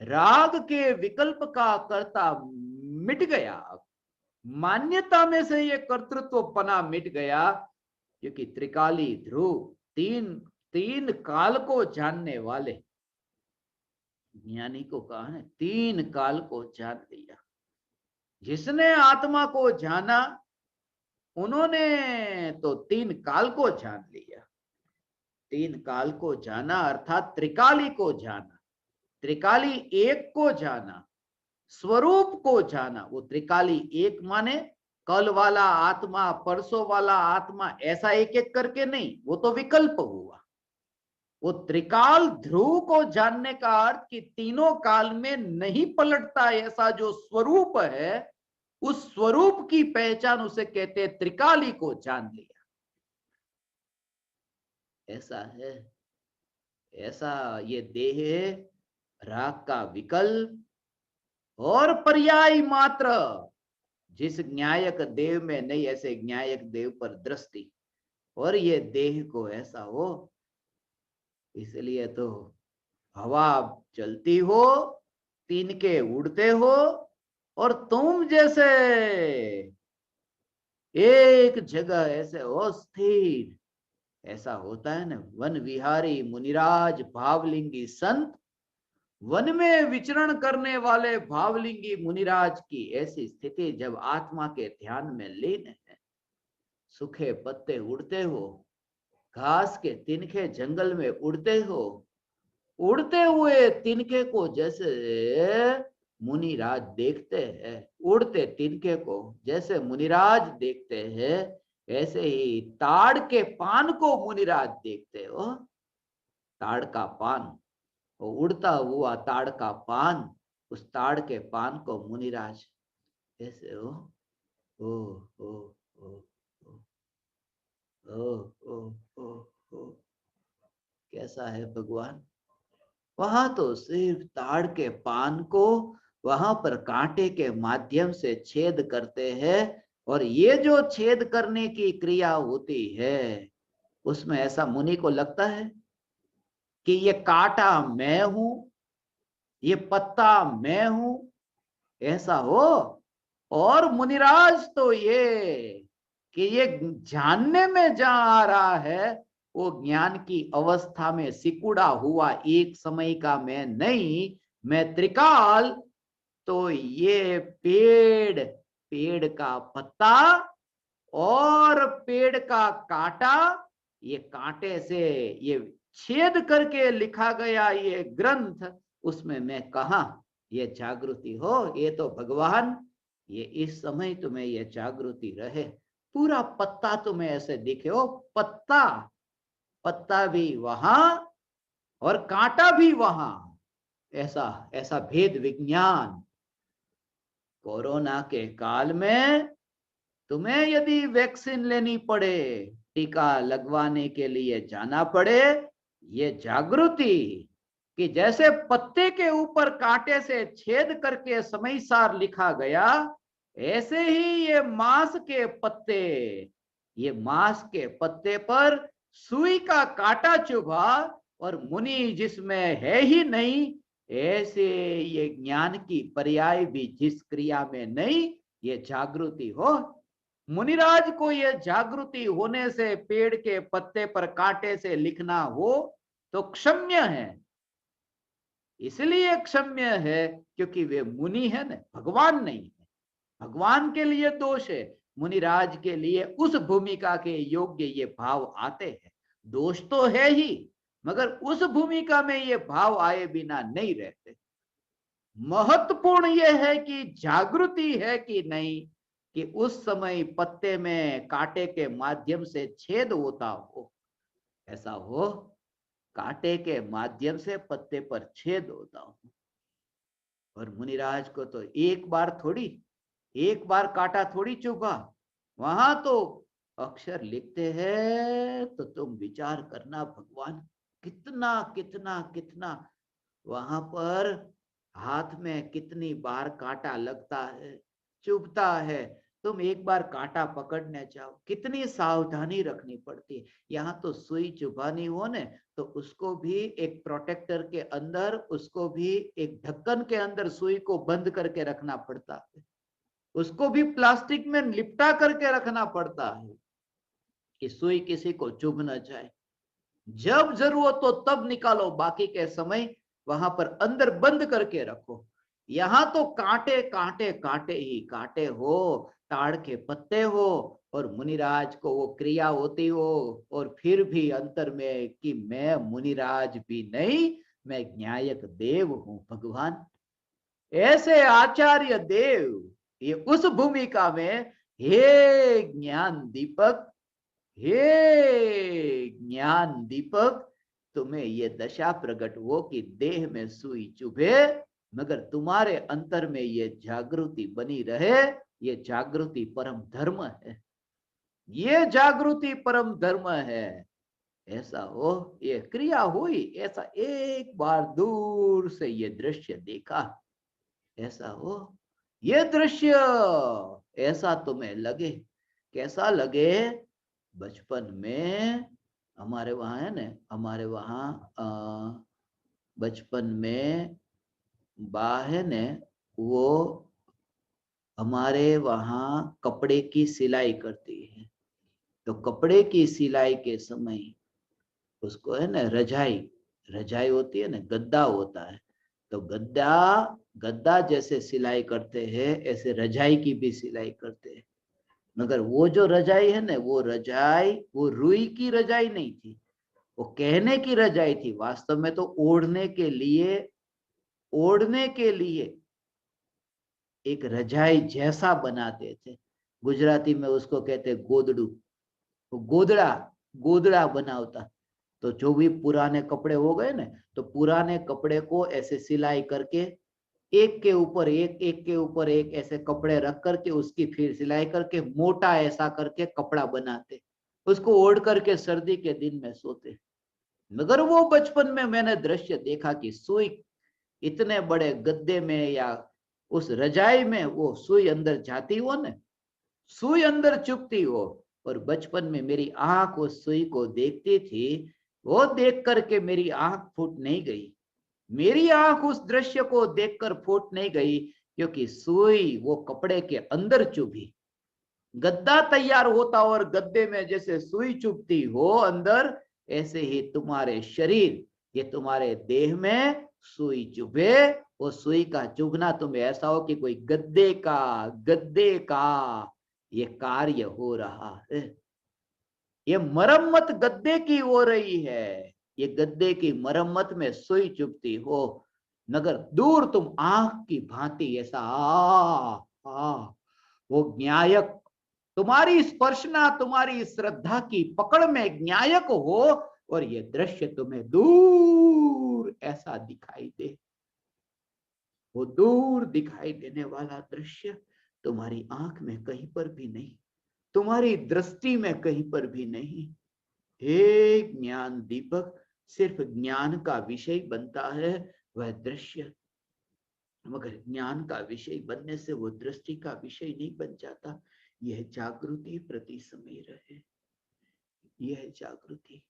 राग के विकल्प का कर्ता मिट गया। मान्यता में से ये कर्तृत्व पना मिट गया, क्योंकि त्रिकाली ध्रुव तीन तीन काल को जानने वाले ज्ञानी को कहा है, तीन काल को जान लिया। जिसने आत्मा को जाना उन्होंने तो तीन काल को जान लिया। तीन काल को जाना अर्थात त्रिकाली को जाना, त्रिकाली एक को जाना, स्वरूप को जाना। वो त्रिकाली एक माने कल वाला आत्मा, परसों वाला आत्मा, ऐसा एक एक करके नहीं, वो तो विकल्प हुआ। वो त्रिकाल ध्रुव को जानने का अर्थ कि तीनों काल में नहीं पलटता ऐसा जो स्वरूप है, उस स्वरूप की पहचान उसे कहते त्रिकाली को जान लिया। ऐसा है, ऐसा ये देह राग का विकल्प और पर्याय मात्र। जिस न्यायक देव में नहीं, ऐसे न्यायक देव पर दृष्टि, और ये देह को ऐसा हो। इसलिए तो हवा चलती हो, तिनके उड़ते हो, और तुम जैसे एक जगह ऐसे हो स्थिर। ऐसा होता है ना, वन विहारी मुनिराज भावलिंगी संत, वन में विचरण करने वाले भावलिंगी मुनिराज की ऐसी स्थिति जब आत्मा के ध्यान में लीन है। सूखे पत्ते उड़ते हो, घास के तिनके जंगल में उड़ते हो, उड़ते हुए तिनके को जैसे मुनिराज देखते हैं, उड़ते तिनके को जैसे मुनिराज देखते हैं, ऐसे ही ताड़ के पान को मुनिराज देखते हो। ताड़ का पान, वो उड़ता हुआ ताड़ का पान, उस ताड़ के पान को मुनिराज ऐसे हो ओ ओ ओ ओ ओ ओ ओ। कैसा है भगवान। वहां तो सिर्फ ताड़ के पान को वहां पर कांटे के माध्यम से छेद करते हैं, और ये जो छेद करने की क्रिया होती है उसमें ऐसा मुनि को लगता है कि ये कांटा मैं हूं, ये पत्ता मैं हूं, ऐसा हो। और मुनिराज तो ये कि ये जानने में जहां आ रहा है, वो ज्ञान की अवस्था में सिकुड़ा हुआ एक समय का मैं नहीं, मैं त्रिकाल। तो ये पेड़, पेड़ का पत्ता और पेड़ का कांटा, ये कांटे से ये छेद करके लिखा गया ये ग्रंथ, उसमें मैं कहा ये जागृति हो। ये तो भगवान, ये इस समय तुम्हें ये जागृति रहे। पूरा पत्ता तुम्हें ऐसे दिखे हो, पत्ता, पत्ता भी वहां और कांटा भी वहां। ऐसा ऐसा भेद विज्ञान। कोरोना के काल में तुम्हें यदि वैक्सीन लेनी पड़े, टीका लगवाने के लिए जाना पड़े, ये जागृति कि जैसे पत्ते के ऊपर कांटे से छेद करके समयसार लिखा गया, ऐसे ही ये मांस के पत्ते, ये मांस के पत्ते पर सुई का कांटा चुभा और मुनि जिसमें है ही नहीं, ऐसे ये ज्ञान की पर्याय भी जिस क्रिया में नहीं, ये जागृति हो। मुनिराज को ये जागृति होने से पेड़ के पत्ते पर कांटे से लिखना हो तो क्षम्य है। इसलिए क्षम्य है क्योंकि वे मुनि है ना, भगवान नहीं है। भगवान के लिए दोष है, मुनिराज के लिए उस भूमिका के योग्य ये भाव आते हैं। दोष तो है ही, मगर उस भूमिका में ये भाव आए बिना नहीं रहते। महत्वपूर्ण यह है कि जागृति है कि नहीं, कि उस समय पत्ते में कांटे के माध्यम से छेद होता हो, ऐसा हो, कांटे के माध्यम से पत्ते पर छेद होता हो। और मुनिराज को तो एक बार थोड़ी, एक बार कांटा थोड़ी चुभा, वहां तो अक्षर लिखते हैं। तो तुम विचार करना भगवान कितना कितना कितना वहां पर हाथ में कितनी बार कांटा लगता है, चुभता है। तुम एक बार कांटा पकड़ने जाओ, कितनी सावधानी रखनी पड़ती है। यहाँ तो सुई चुभानी हो ने तो उसको भी एक प्रोटेक्टर के अंदर, उसको भी एक ढक्कन के अंदर सुई को बंद करके रखना पड़ता है, उसको भी प्लास्टिक में लिपटा करके रखना पड़ता है कि सुई किसी को चुभ न जाए। जब जरूरत हो तब निकालो, बाकी के समय वहां पर अंदर बंद करके रखो। यहां तो कांटे कांटे कांटे ही कांटे हो, ताड़ के पत्ते हो, और मुनिराज को वो क्रिया होती हो, और फिर भी अंतर में कि मैं मुनिराज भी नहीं, मैं न्यायक देव हूं भगवान। ऐसे आचार्य देव ये उस भूमिका में, हे ज्ञान दीपक, हे ज्ञान दीपक, तुम्हें ये दशा प्रकट हो कि देह में सुई चुभे, मगर तुम्हारे अंतर में ये जागृति बनी रहे। ये जागृति परम धर्म है, ये जागृति परम धर्म है। ऐसा हो, ये क्रिया हुई, ऐसा एक बार दूर से ये दृश्य देखा, ऐसा हो ये दृश्य, ऐसा तुम्हें लगे। कैसा लगे? बचपन में हमारे वहां है ना, हमारे वहां बचपन में बा है ने, वो हमारे वहां कपड़े की सिलाई करती है। तो कपड़े की सिलाई के समय उसको है ना रजाई, रजाई होती है ना, गद्दा होता है। तो गद्दा, गद्दा जैसे सिलाई करते हैं ऐसे रजाई की भी सिलाई करते हैं। मगर वो जो रजाई है ना, वो रजाई वो रुई की रजाई नहीं थी, वो कहने की रजाई थी। वास्तव में तो ओढ़ने के लिए, ओढ़ने के लिए एक रजाई जैसा बनाते थे। गुजराती में उसको कहते गोदड़ू, वो गोदड़ा, गोदड़ा बनावता। तो जो भी पुराने कपड़े हो गए ना, तो पुराने कपड़े को ऐसे सिलाई करके एक के ऊपर एक, एक के ऊपर एक ऐसे कपड़े रख करके उसकी फिर सिलाई करके मोटा ऐसा करके कपड़ा बनाते, उसको ओढ़ करके सर्दी के दिन में सोते। मगर वो बचपन में मैंने दृश्य देखा कि सुई इतने बड़े गद्दे में या उस रजाई में वो सुई अंदर जाती हो ना, सुई अंदर चुभती हो, और बचपन में मेरी आंख उस सुई को देखती थी। वो देख करके मेरी आंख फूट नहीं गई, मेरी आंख उस दृश्य को देखकर फूट नहीं गई, क्योंकि सुई वो कपड़े के अंदर चुभी। गद्दा तैयार होता और गद्दे में जैसे सुई चुभती हो अंदर, ऐसे ही तुम्हारे शरीर, ये तुम्हारे देह में सुई चुभे। वो सुई का चुभना तुम्हें ऐसा हो कि कोई गद्दे का ये कार्य हो रहा है। ये मरम्मत गद्दे की हो रही है, ये गद्दे की मरम्मत में सुई चुभती हो। मगर दूर तुम आंख की भांति ऐसा वो न्यायक, तुम्हारी स्पर्शना, तुम्हारी श्रद्धा की पकड़ में न्यायक हो, और ये दृश्य तुम्हें दूर ऐसा दिखाई दे। वो दूर दिखाई देने वाला दृश्य तुम्हारी आंख में कहीं पर भी नहीं, तुम्हारी दृष्टि में कहीं पर भी नहीं। हे ज्ञान दीपक, सिर्फ ज्ञान का विषय बनता है वह दृश्य, मगर ज्ञान का विषय बनने से वो दृष्टि का विषय नहीं बन जाता। यह जागृति प्रति समय रहे, यह जागृति।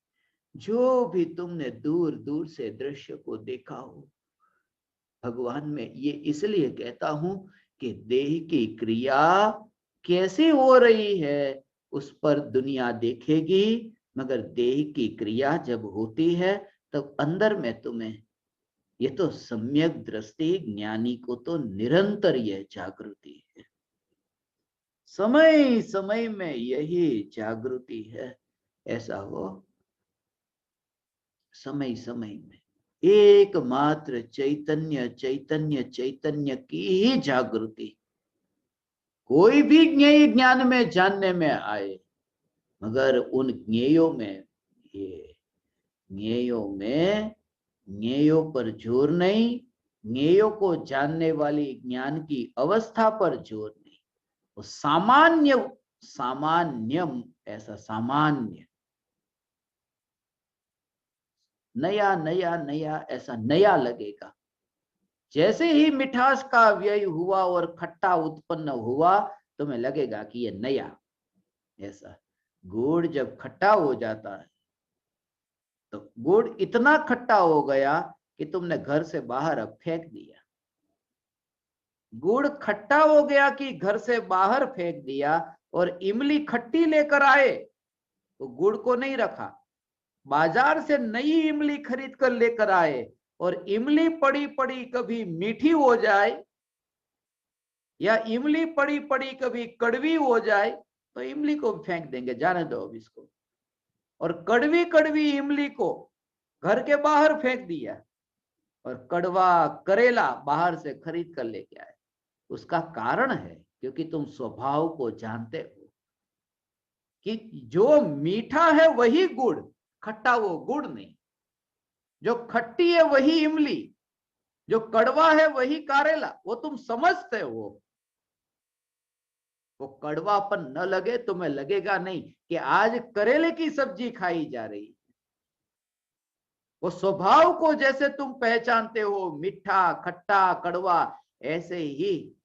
जो भी तुमने दूर दूर से दृश्य को देखा हो, भगवान में ये इसलिए कहता हूं कि देह की क्रिया कैसे हो रही है उस पर दुनिया देखेगी, मगर देह की क्रिया जब होती है तब अंदर में तुम्हें, ये तो सम्यक दृष्टि ज्ञानी को तो निरंतर यह जागृति है, समय समय में यही जागृति है। ऐसा हो समय समय में एकमात्र चैतन्य चैतन्य चैतन्य की ही जागृति। कोई भी ज्ञेय ज्ञान में जानने में आए, मगर उन ज्ञेयों में, ये ज्ञेयों में ज्ञेयों पर जोर नहीं, ज्ञेयों को जानने वाली ज्ञान की अवस्था पर जोर नहीं। वो सामान्य, सामान्यम, ऐसा सामान्य, नया नया नया, ऐसा नया लगेगा। जैसे ही मिठास का व्यय हुआ और खट्टा उत्पन्न हुआ, तुम्हें लगेगा कि ये नया। ऐसा गुड़ जब खट्टा हो जाता है तो गुड़ इतना खट्टा हो गया कि तुमने घर से बाहर अब फेंक दिया। गुड़ खट्टा हो गया कि घर से बाहर फेंक दिया, और इमली खट्टी लेकर आए तो गुड़ को नहीं रखा, बाजार से नई इमली खरीद कर लेकर आए, और इमली पड़ी पड़ी कभी मीठी हो जाए या इमली पड़ी पड़ी कभी कड़वी हो जाए तो इमली को फेंक देंगे, जाने दो अब इसको। और कड़वी कड़वी इमली को घर के बाहर फेंक दिया, और कड़वा करेला बाहर से खरीद कर लेके आए। उसका कारण है क्योंकि तुम स्वभाव को जानते हो कि जो मीठा है वही गुड़, खट्टा वो गुड़ नहीं। जो खट्टी है वही इमली, जो कड़वा है वही करेला। वो तुम समझते हो। वो कड़वापन न लगे, तुम्हें लगेगा नहीं कि आज करेले की सब्जी खाई जा रही। वो स्वभाव को जैसे तुम पहचानते हो, मीठा खट्टा कड़वा, ऐसे ही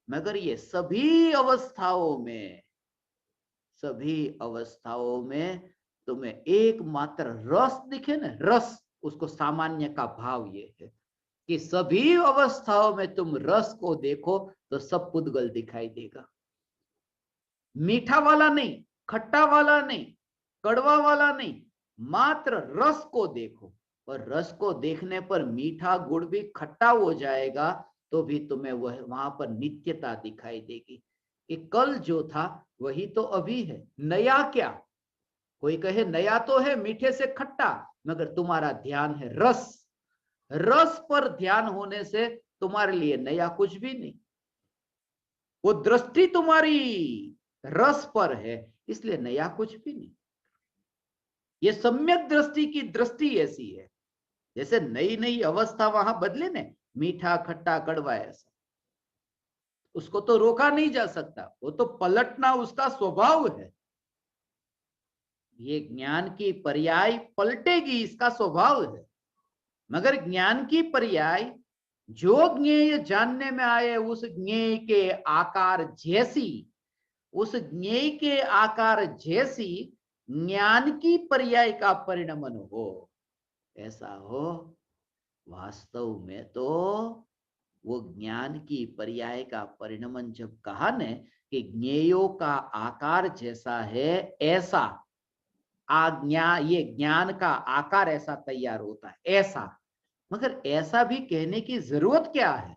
मगर ये सभी अवस्थाओं में तुम्हें एकमात्र रस दिखे ना, रस, उसको सामान्य का भाव ये है कि सभी अवस्थाओं में तुम रस को देखो तो सब पुद्गल दिखाई देगा। मीठा वाला नहीं, खट्टा वाला नहीं, कड़वा वाला नहीं, मात्र रस को देखो। और रस को देखने पर मीठा गुड़ भी खट्टा हो जाएगा तो भी तुम्हें वह वहां पर नित्यता दिखाई देगी कि कल जो था वही तो अभी है। नया क्या? कोई कहे नया तो है मीठे से खट्टा, मगर तुम्हारा ध्यान है रस। रस पर ध्यान होने से तुम्हारे लिए नया कुछ भी नहीं। वो दृष्टि तुम्हारी रस पर है, इसलिए नया कुछ भी नहीं। ये सम्यक दृष्टि की दृष्टि ऐसी है जैसे नई नई अवस्था वहां बदले ने, मीठा खट्टा कड़वा, ऐसा उसको तो रोका नहीं जा सकता, वो तो पलटना उसका स्वभाव है। ये ज्ञान की पर्याय पलटेगी, इसका स्वभाव है। मगर ज्ञान की पर्याय जो ज्ञेय जानने में आए उस ज्ञेय के आकार जैसी, उस ज्ञेय के आकार जैसी ज्ञान की पर्याय का परिणमन हो, ऐसा हो। वास्तव में तो वो ज्ञान की पर्याय का परिणमन जब कहा ने कि ज्ञेयों का आकार जैसा है, ऐसा ये ज्ञान का आकार ऐसा तैयार होता है, ऐसा। मगर ऐसा भी कहने की जरूरत क्या है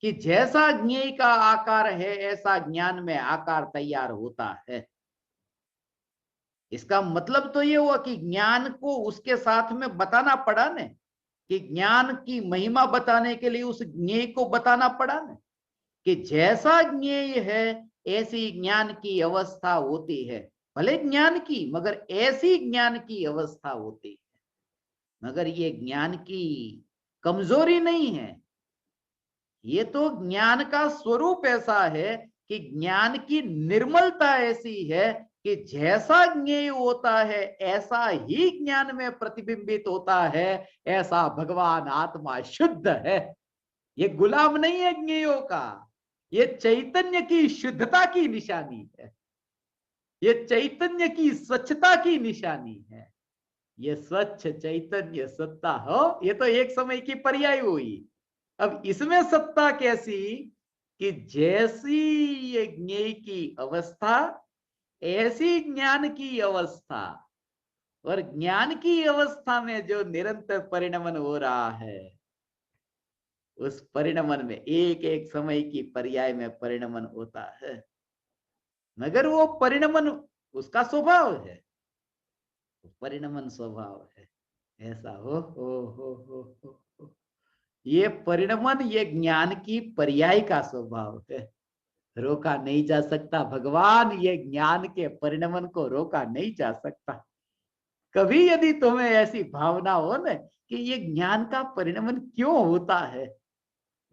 कि जैसा ज्ञेय का आकार है ऐसा ज्ञान में आकार तैयार होता है? इसका मतलब तो ये हुआ कि ज्ञान को उसके साथ में बताना पड़ा ने, कि ज्ञान की महिमा बताने के लिए उस ज्ञेय को बताना पड़ा ने कि जैसा ज्ञेय है ऐसी ज्ञान की अवस्था होती है। भले ज्ञान की, मगर ऐसी ज्ञान की अवस्था होती है। मगर ये ज्ञान की कमजोरी नहीं है, ये तो ज्ञान का स्वरूप ऐसा है कि ज्ञान की निर्मलता ऐसी है कि जैसा ज्ञेय होता है ऐसा ही ज्ञान में प्रतिबिंबित होता है। ऐसा भगवान आत्मा शुद्ध है, ये गुलाम नहीं है ज्ञेयों का, ये चैतन्य की शुद्धता की निशानी है, ये चैतन्य की स्वच्छता की निशानी है। ये स्वच्छ चैतन्य सत्ता हो, ये तो एक समय की पर्याय हुई। अब इसमें सत्ता कैसी कि जैसी ये ज्ञेय की अवस्था ऐसी ज्ञान की अवस्था, और ज्ञान की अवस्था में जो निरंतर परिणमन हो रहा है, उस परिणमन में एक एक समय की पर्याय में परिणमन होता है। मगर वो परिणमन उसका स्वभाव है, परिणमन स्वभाव है। ऐसा हो। ये परिणमन ये ज्ञान की पर्याय का स्वभाव है, रोका नहीं जा सकता। भगवान ये ज्ञान के परिणमन को रोका नहीं जा सकता। कभी यदि तुम्हें ऐसी भावना हो ना कि ये ज्ञान का परिणमन क्यों होता है,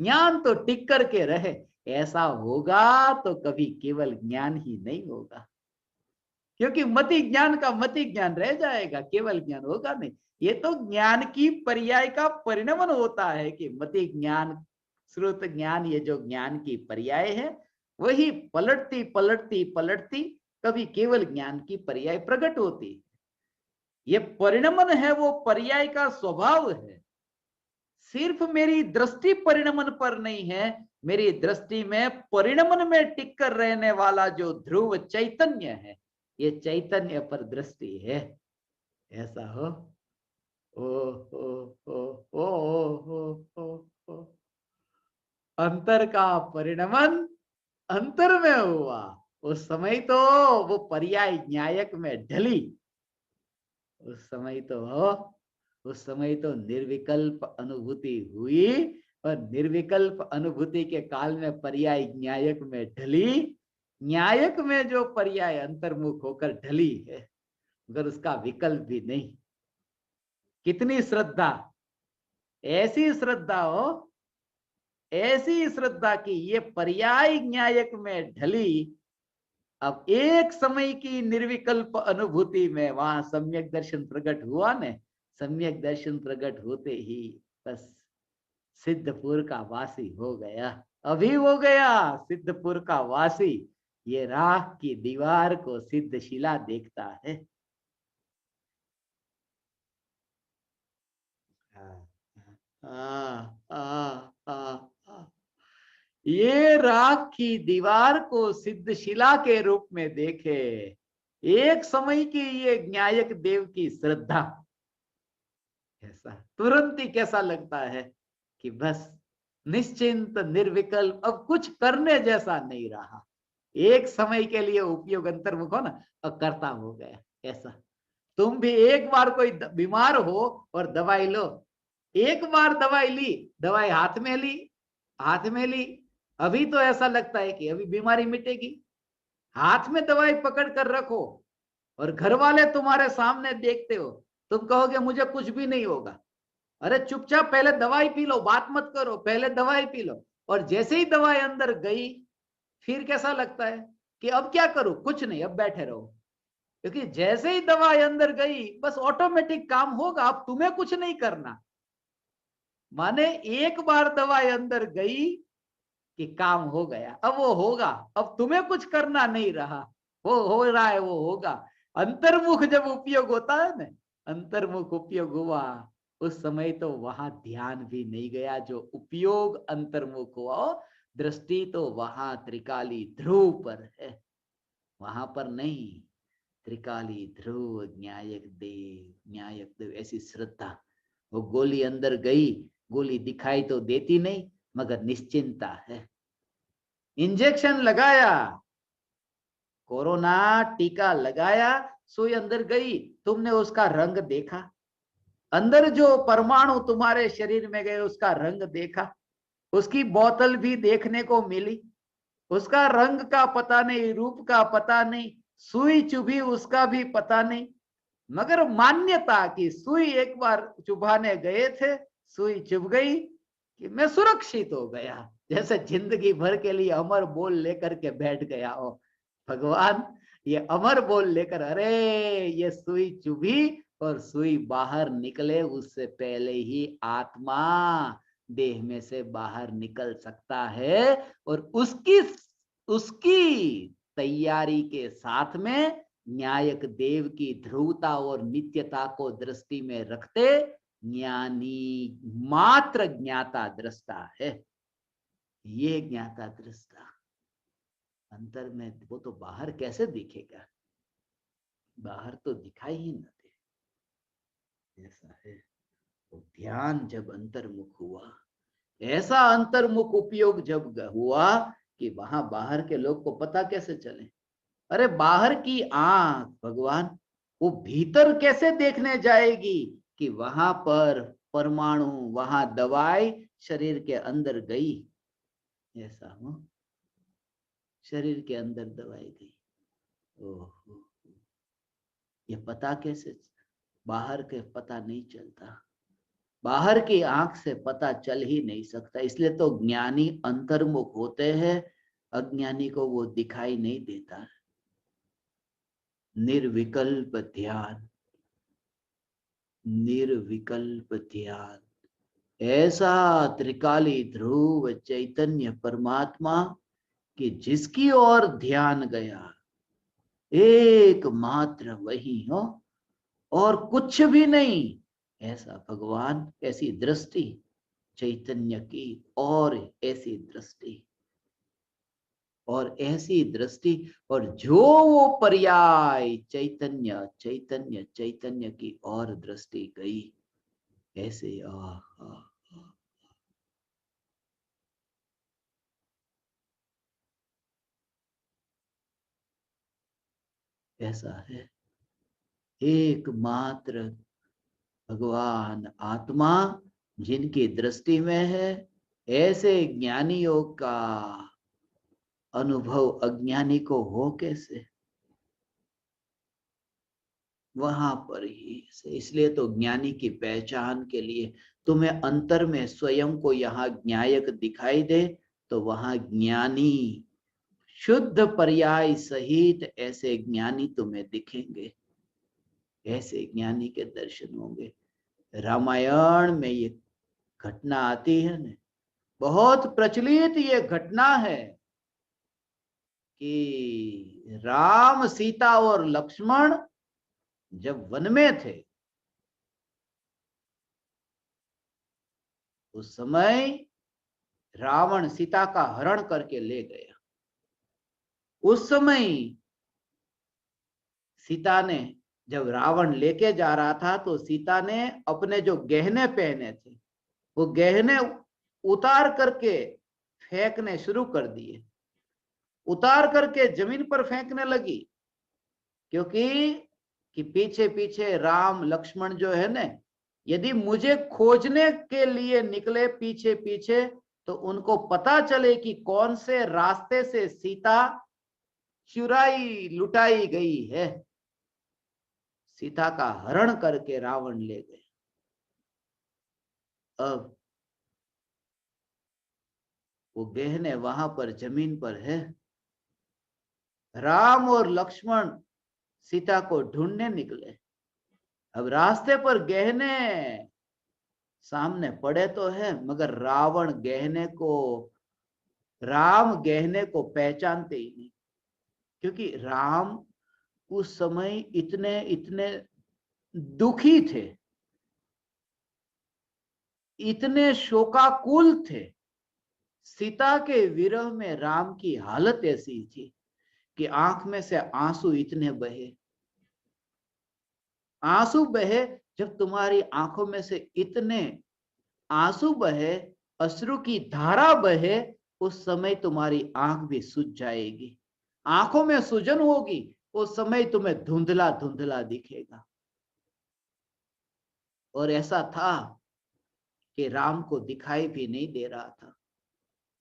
ज्ञान तो टिक करके रहे, ऐसा होगा तो कभी केवल ज्ञान ही नहीं होगा। क्योंकि मति ज्ञान का मति ज्ञान रह जाएगा, केवल ज्ञान होगा नहीं। ये तो ज्ञान की पर्याय का परिणमन होता है कि मति ज्ञान, श्रुत ज्ञान, ये जो ज्ञान की पर्याय है वही पलटती पलटती पलटती कभी केवल ज्ञान की पर्याय प्रकट होती। ये परिणमन है, वो पर्याय का स्वभाव है। सिर्फ मेरी दृष्टि परिणमन पर नहीं है, मेरी दृष्टि में परिणमन में टिक कर रहने वाला जो ध्रुव चैतन्य है, ये चैतन्य पर दृष्टि है। ऐसा हो। ओ ओ ओ ओ ओ ओ अंतर का परिणमन अंतर में हुआ। उस समय तो वो पर्याय न्यायक में ढली। उस समय तो उस समय तो निर्विकल्प अनुभूति हुई, और निर्विकल्प अनुभूति के काल में पर्याय न्यायक में ढली। न्यायक में जो पर्याय अंतर्मुख होकर ढली है, मगर उसका विकल्प भी नहीं। कितनी श्रद्धा, ऐसी श्रद्धा हो, ऐसी श्रद्धा की ये पर्याय न्यायक में ढली। अब एक समय की निर्विकल्प अनुभूति में वहां सम्यक दर्शन प्रकट हुआ ने। सम्यक दर्शन प्रकट होते ही बस सिद्धपुर का वासी हो गया, अभी हो गया सिद्धपुर का वासी। ये राख की दीवार को सिद्धशिला देखता है। ये राख की दीवार को सिद्धशिला के रूप में देखे। एक समय की ये न्यायक देव की श्रद्धा, ऐसा तुरंत ही कैसा लगता है कि बस निश्चिंत निर्विकल्प, अब कुछ करने जैसा नहीं रहा। एक समय के लिए उपयोग अंतर्मुख हो ना, अब कर्ता हो गया। ऐसा तुम भी एक बार कोई बीमार हो और दवाई लो, एक बार दवाई ली, दवाई हाथ में ली, हाथ में ली, अभी तो ऐसा लगता है कि अभी बीमारी मिटेगी। हाथ में दवाई पकड़ कर रखो और घर वाले तुम्हारे सामने देखते हो, तुम कहोगे मुझे कुछ भी नहीं होगा। अरे चुपचाप पहले दवाई पी लो, बात मत करो, पहले दवाई पी लो। और जैसे ही दवाई अंदर गई, फिर कैसा लगता है कि अब क्या करूं, कुछ नहीं, अब बैठे रहो। क्योंकि जैसे ही दवाई अंदर गई बस ऑटोमेटिक काम होगा, अब तुम्हें कुछ नहीं करना। माने एक बार दवाई अंदर गई कि काम हो गया, अब वो होगा, अब तुम्हें कुछ करना नहीं रहा, वो हो रहा है, वो होगा। अंतर्मुख जब उपयोग होता है ना, अंतर्मुख उपयोग हुआ, उस समय तो वहां ध्यान भी नहीं गया। जो उपयोग अंतर्मुख हुआ, दृष्टि तो वहां त्रिकाली ध्रुव पर है, वहां पर नहीं। त्रिकाली ध्रुव न्यायक देव ऐसी श्रद्धा। वो गोली अंदर गई, गोली दिखाई तो देती नहीं, मगर निश्चिंता है। इंजेक्शन लगाया, कोरोना टीका लगाया, सुई अंदर गई, तुमने उसका रंग देखा, अंदर जो परमाणु तुम्हारे शरीर में गए उसका रंग देखा, उसकी बोतल भी देखने को मिली, उसका रंग का पता नहीं, रूप का पता नहीं, सुई चुभी उसका भी पता नहीं, मगर मान्यता की सुई एक बार चुभाने गए थे, सुई चुभ गई कि मैं सुरक्षित हो गया। जैसे जिंदगी भर के लिए अमर बोल लेकर के बैठ गया हो भगवान, ये अमर बोल लेकर, अरे ये सुई चुभी और सुई बाहर निकले उससे पहले ही आत्मा देह में से बाहर निकल सकता है। और उसकी उसकी तैयारी के साथ में न्यायक देव की ध्रुवता और नित्यता को दृष्टि में रखते ज्ञानी मात्र ज्ञाता दृष्टा है। ये ज्ञाता दृष्टा अंतर में, वो तो बाहर कैसे दिखेगा, बाहर तो दिखाई ही न दे। ऐसा है। तो ध्यान जब अंतर्मुख हुआ, ऐसा अंतर्मुख उपयोग जब हुआ कि वहां बाहर के लोग को पता कैसे चले। अरे बाहर की आंख भगवान, वो भीतर कैसे देखने जाएगी कि वहां पर परमाणु, वहां दवाई शरीर के अंदर गई। ऐसा हो, शरीर के अंदर दवाई गई। ओहो, ये पता कैसे, बाहर के पता नहीं चलता, बाहर की आंख से पता चल ही नहीं सकता। इसलिए तो ज्ञानी अंतर्मुख होते हैं, अज्ञानी को वो दिखाई नहीं देता। निर्विकल्प ध्यान, निर्विकल्प ध्यान। ऐसा त्रिकाली ध्रुव चैतन्य परमात्मा कि जिसकी ओर ध्यान गया एकमात्र वही हो और कुछ भी नहीं। ऐसा भगवान, ऐसी दृष्टि चैतन्य की, और ऐसी दृष्टि, और ऐसी दृष्टि, और जो वो पर्याय चैतन्य चैतन्य चैतन्य की और दृष्टि गई, ऐसे ऐसा है। एकमात्र भगवान आत्मा जिनकी दृष्टि में है, ऐसे ज्ञानियों का अनुभव अज्ञानी को हो कैसे? वहां पर ही से। इसलिए तो ज्ञानी की पहचान के लिए तुम्हें अंतर में स्वयं को यहाँ ज्ञायक दिखाई दे, तो वहां ज्ञानी शुद्ध पर्याय सहित ऐसे ज्ञानी तुम्हें दिखेंगे, ऐसे ज्ञानी के दर्शन होंगे। रामायण में ये घटना आती है ना, बहुत प्रचलित ये घटना है कि राम, सीता और लक्ष्मण जब वन में थे, उस समय रावण सीता का हरण करके ले गया। उस समय सीता ने, जब रावण लेके जा रहा था, तो सीता ने अपने जो गहने पहने थे, वो गहने उतार करके फेंकने शुरू कर दिए। उतार करके जमीन पर फेंकने लगी, क्योंकि कि पीछे पीछे राम लक्ष्मण जो है ना, यदि मुझे खोजने के लिए निकले पीछे पीछे, तो उनको पता चले कि कौन से रास्ते से सीता चुराई लुटाई गई है। सीता का हरण करके रावण ले गए। अब वो गहने वहां पर जमीन पर है। राम और लक्ष्मण सीता को ढूंढने निकले। अब रास्ते पर गहने सामने पड़े तो है, मगर राम गहने को पहचानते ही नहीं, क्योंकि राम उस समय इतने इतने दुखी थे, इतने शोकाकुल थे। सीता के विरह में राम की हालत ऐसी थी कि आंख में से आंसू इतने बहे। आंसू बहे, जब तुम्हारी आंखों में से इतने आंसू बहे, अश्रु की धारा बहे, उस समय तुम्हारी आंख भी सूज जाएगी। आंखों में सूजन होगी, उस समय तुम्हें धुंधला धुंधला दिखेगा। और ऐसा था कि राम को दिखाई भी नहीं दे रहा था।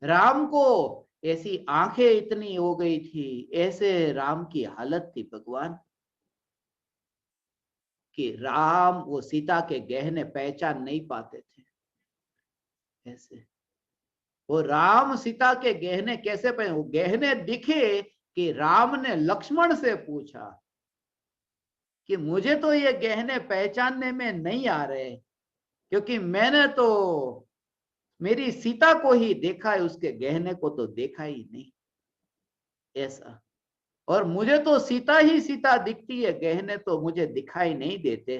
राम को ऐसी आंखें इतनी हो गई थी, ऐसे राम की हालत थी भगवान, कि राम वो सीता के गहने पहचान नहीं पाते थे। ऐसे वो राम सीता के गहने कैसे पहने? वो गहने दिखे कि राम ने लक्ष्मण से पूछा कि मुझे तो ये गहने पहचानने में नहीं आ रहे, क्योंकि मैंने तो मेरी सीता को ही देखा है, उसके गहने को तो देखा ही नहीं। ऐसा, और मुझे तो सीता ही सीता दिखती है, गहने तो मुझे दिखाई नहीं देते।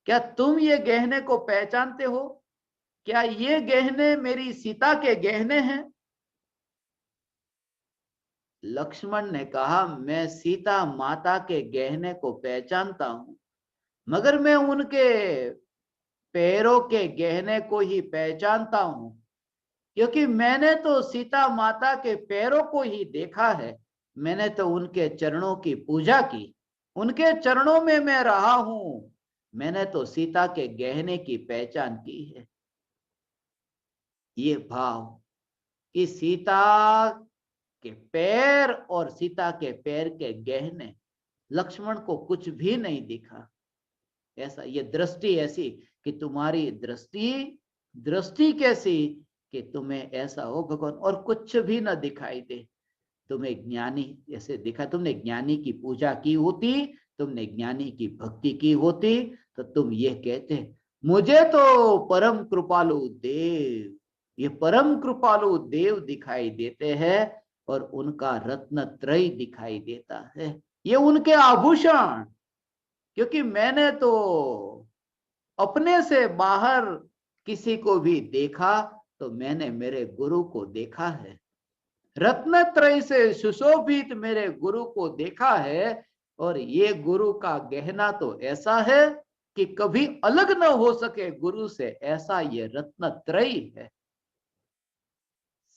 क्या तुम ये गहने को पहचानते हो? क्या ये गहने मेरी सीता के गहने हैं? लक्ष्मण ने कहा, मैं सीता माता के गहने को पहचानता हूं, मगर मैं उनके पैरों के गहने को ही पहचानता हूं, क्योंकि मैंने तो सीता माता के पैरों को ही देखा है। मैंने तो उनके चरणों की पूजा की, उनके चरणों में मैं रहा हूं। मैंने तो सीता के गहने की पहचान की है। ये भाव कि सीता के पैर और सीता के पैर के गहने, लक्ष्मण को कुछ भी नहीं दिखा। ऐसा, ये दृष्टि ऐसी कि तुम्हारी दृष्टि दृष्टि कैसी कि तुम्हें ऐसा हो भगवान, और कुछ भी ना दिखाई दे। तुम्हें ज्ञानी ऐसे दिखा, तुमने ज्ञानी की पूजा की होती तुमने ज्ञानी की भक्ति की होती तो तुम ये कहते, मुझे तो परम कृपालु देव, ये परम कृपालु देव दिखाई देते हैं और उनका रत्न त्रय दिखाई देता है, ये उनके आभूषण। क्योंकि मैंने तो अपने से बाहर किसी को भी देखा तो मैंने मेरे गुरु को देखा है, रत्नत्रय से सुशोभित मेरे गुरु को देखा है। और ये गुरु का गहना तो ऐसा है कि कभी अलग न हो सके गुरु से, ऐसा ये रत्नत्रय है।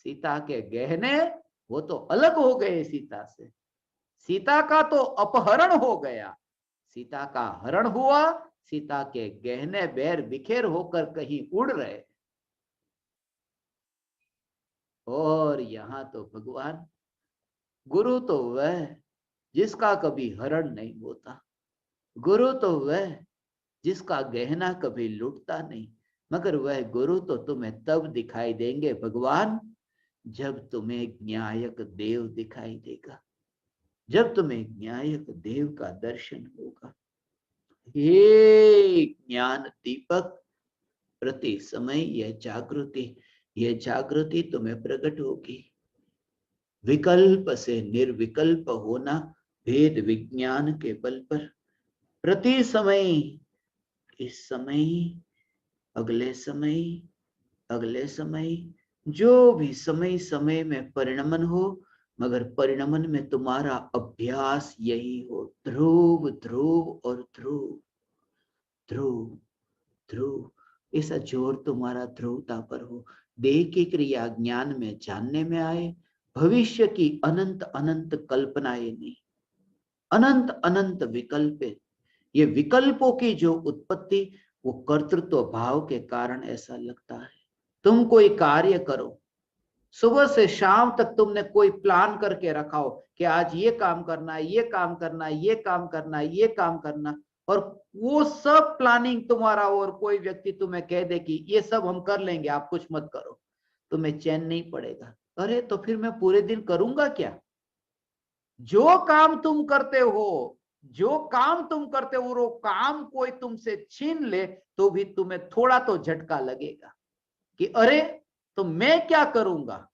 सीता के गहने वो तो अलग हो गए सीता से, सीता का तो अपहरण हो गया, सीता का हरण हुआ, सीता के गहने बैर बिखेर होकर कहीं उड़ रहे। और यहां तो भगवान, गुरु तो वह जिसका कभी हरण नहीं होता, गुरु तो वह जिसका गहना कभी लुटता नहीं, मगर वह गुरु तो तुम्हें तब दिखाई देंगे भगवान जब तुम्हें न्यायक देव दिखाई देगा, जब तुम्हें न्यायक देव का दर्शन होगा। हे ज्ञान दीपक, प्रति समय यह जागृति तुम्हें प्रकट होगी। विकल्प से निर्विकल्प होना भेद विज्ञान के बल पर प्रति समय, इस समय, अगले समय, अगले समय, जो भी समय समय में परिणमन हो, मगर परिणमन में तुम्हारा अभ्यास यही हो, ध्रुव ध्रुव और ध्रुव, ध्रुव ध्रुव, ऐसा जोर तुम्हारा ध्रुवता पर हो। देह की क्रिया ज्ञान में जानने में आए, भविष्य की अनंत अनंत कल्पनाएं नहीं, अनंत अनंत विकल्प। ये विकल्पों की जो उत्पत्ति वो कर्तृत्व भाव के कारण ऐसा लगता है। तुम कोई कार्य करो, सुबह से शाम तक तुमने कोई प्लान करके रखा हो कि आज ये काम करना है, ये काम करना है, ये काम करना है, ये काम करना, और वो सब प्लानिंग तुम्हारा और कोई व्यक्ति तुम्हें कह दे कि ये सब हम कर लेंगे, आप कुछ मत करो, तुम्हें चैन नहीं पड़ेगा। अरे तो फिर मैं पूरे दिन करूंगा क्या? जो काम तुम करते हो, जो काम तुम करते हो, वो काम कोई तुमसे छीन ले तो भी तुम्हें थोड़ा तो झटका लगेगा कि अरे तो मैं क्या करूंगा,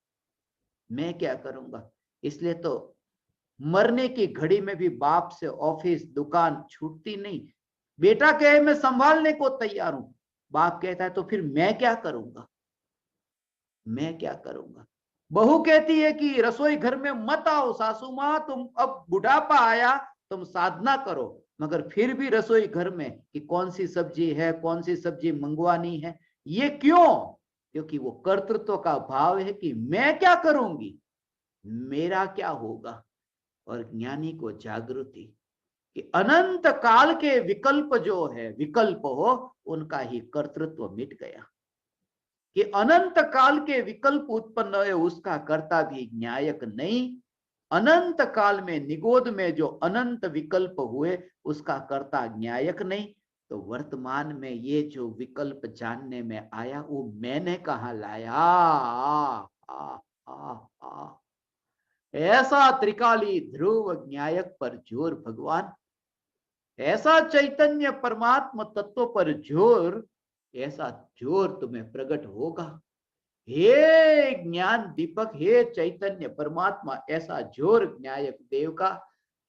मैं क्या करूंगा। इसलिए तो मरने की घड़ी में भी बाप से ऑफिस दुकान छूटती नहीं। बेटा कहे मैं संभालने को तैयार हूं, बाप कहता है तो फिर मैं क्या करूंगा, मैं क्या करूंगा। बहू कहती है कि रसोई घर में मत आओ सासू मां, तुम अब बुढ़ापा आया, तुम साधना करो, मगर फिर भी रसोई घर में कि कौन सी सब्जी है, कौन सी सब्जी मंगवानी है। ये क्यों? क्योंकि वो कर्तृत्व का भाव है कि मैं क्या करूंगी, मेरा क्या होगा। और ज्ञानी को जागृति कि अनंत काल के विकल्प जो है, विकल्प हो उनका ही कर्तृत्व मिट गया, कि अनंत काल के विकल्प उत्पन्न हुए उसका कर्ता भी न्यायक नहीं, अनंत काल में निगोद में जो अनंत विकल्प हुए उसका कर्ता न्यायक नहीं। तो वर्तमान में ये जो विकल्प जानने में आया वो मैंने कहा लाया। ऐसा त्रिकाली ध्रुव न्यायक पर जोर भगवान, ऐसा चैतन्य परमात्मा तत्व पर जोर, ऐसा जोर तुम्हें प्रकट होगा। हे ज्ञान दीपक, हे चैतन्य परमात्मा, ऐसा जोर न्यायक देव का,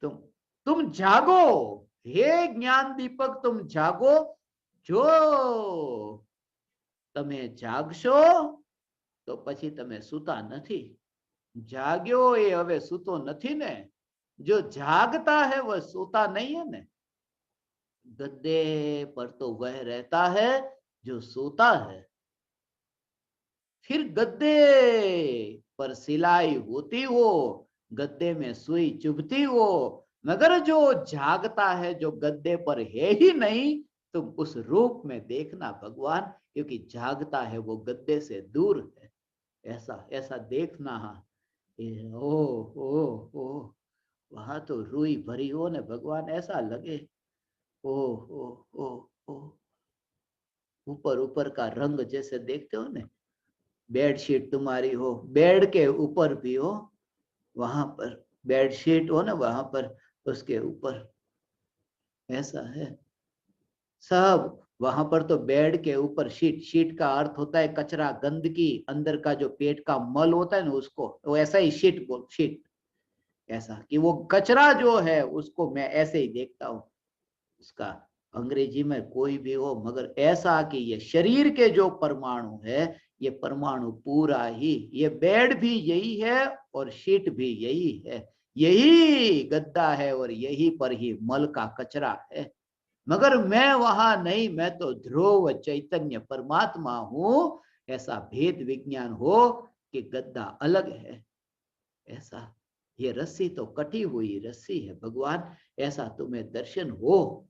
तुम जागो। हे ज्ञान दीपक तुम जागो, जो તમે જાગશો તો પછી તમે સૂતા નથી। जाग्यो ये હવે સૂતો નથી ने, जो जागता है वह सोता नहीं है ने। गद्दे पर तो वह रहता है जो सोता है, फिर गद्दे पर सिलाई होती हो, गद्दे में सुई चुभती हो, मगर जो जागता है जो गद्दे पर है ही नहीं, तुम उस रूप में देखना भगवान, क्योंकि जागता है वो गद्दे से दूर है। ऐसा ऐसा देखना। ओ ओ ओ, वहां तो रूई भरी हो ने भगवान, ऐसा लगे ओ ओ ओ ओ, ऊपर ऊपर का रंग जैसे देखते हो ने, बेडशीट तुम्हारी हो, बेड के ऊपर भी हो, वहां पर बेडशीट हो ना, वहां पर उसके ऊपर ऐसा है सब। वहां पर तो बेड के ऊपर शीट, शीट का अर्थ होता है कचरा, गंदगी, अंदर का जो पेट का मल होता है ना उसको, वो ऐसा ही शीट बोल, शीट। ऐसा कि वो कचरा जो है उसको मैं ऐसे ही देखता हूँ, उसका अंग्रेजी में कोई भी हो, मगर ऐसा कि ये शरीर के जो परमाणु है, ये परमाणु पूरा ही, ये बेड भी यही है और शीट भी यही है, यही गद्दा है और यही पर ही मल का कचरा है। मगर मैं वहां नहीं, मैं तो ध्रुव चैतन्य परमात्मा हूं। ऐसा भेद विज्ञान हो कि गद्दा अलग है। ऐसा, ये रस्सी तो कटी हुई रस्सी है भगवान, ऐसा तुम्हें दर्शन हो।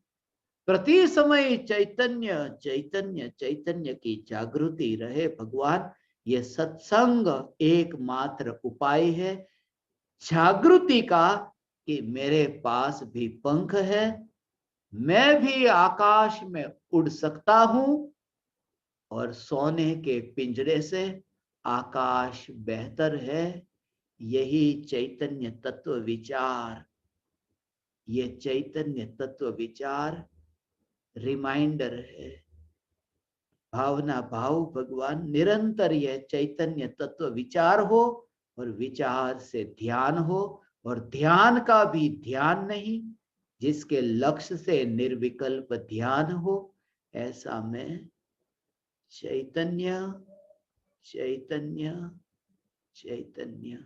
प्रति समय चैतन्य चैतन्य चैतन्य की जागृति रहे भगवान। ये सत्संग एकमात्र उपाय है जागृति का, कि मेरे पास भी पंख है, मैं भी आकाश में उड़ सकता हूं, और सोने के पिंजरे से आकाश बेहतर है। यही चैतन्य तत्व विचार, ये चैतन्य तत्व विचार रिमाइंडर है। भावना भाव भगवान निरंतर यह चैतन्य तत्व विचार हो, और विचार से ध्यान हो, और ध्यान का भी ध्यान नहीं, जिसके लक्ष्य से निर्विकल्प ध्यान हो। ऐसा में चैतन्य चैतन्य चैतन्य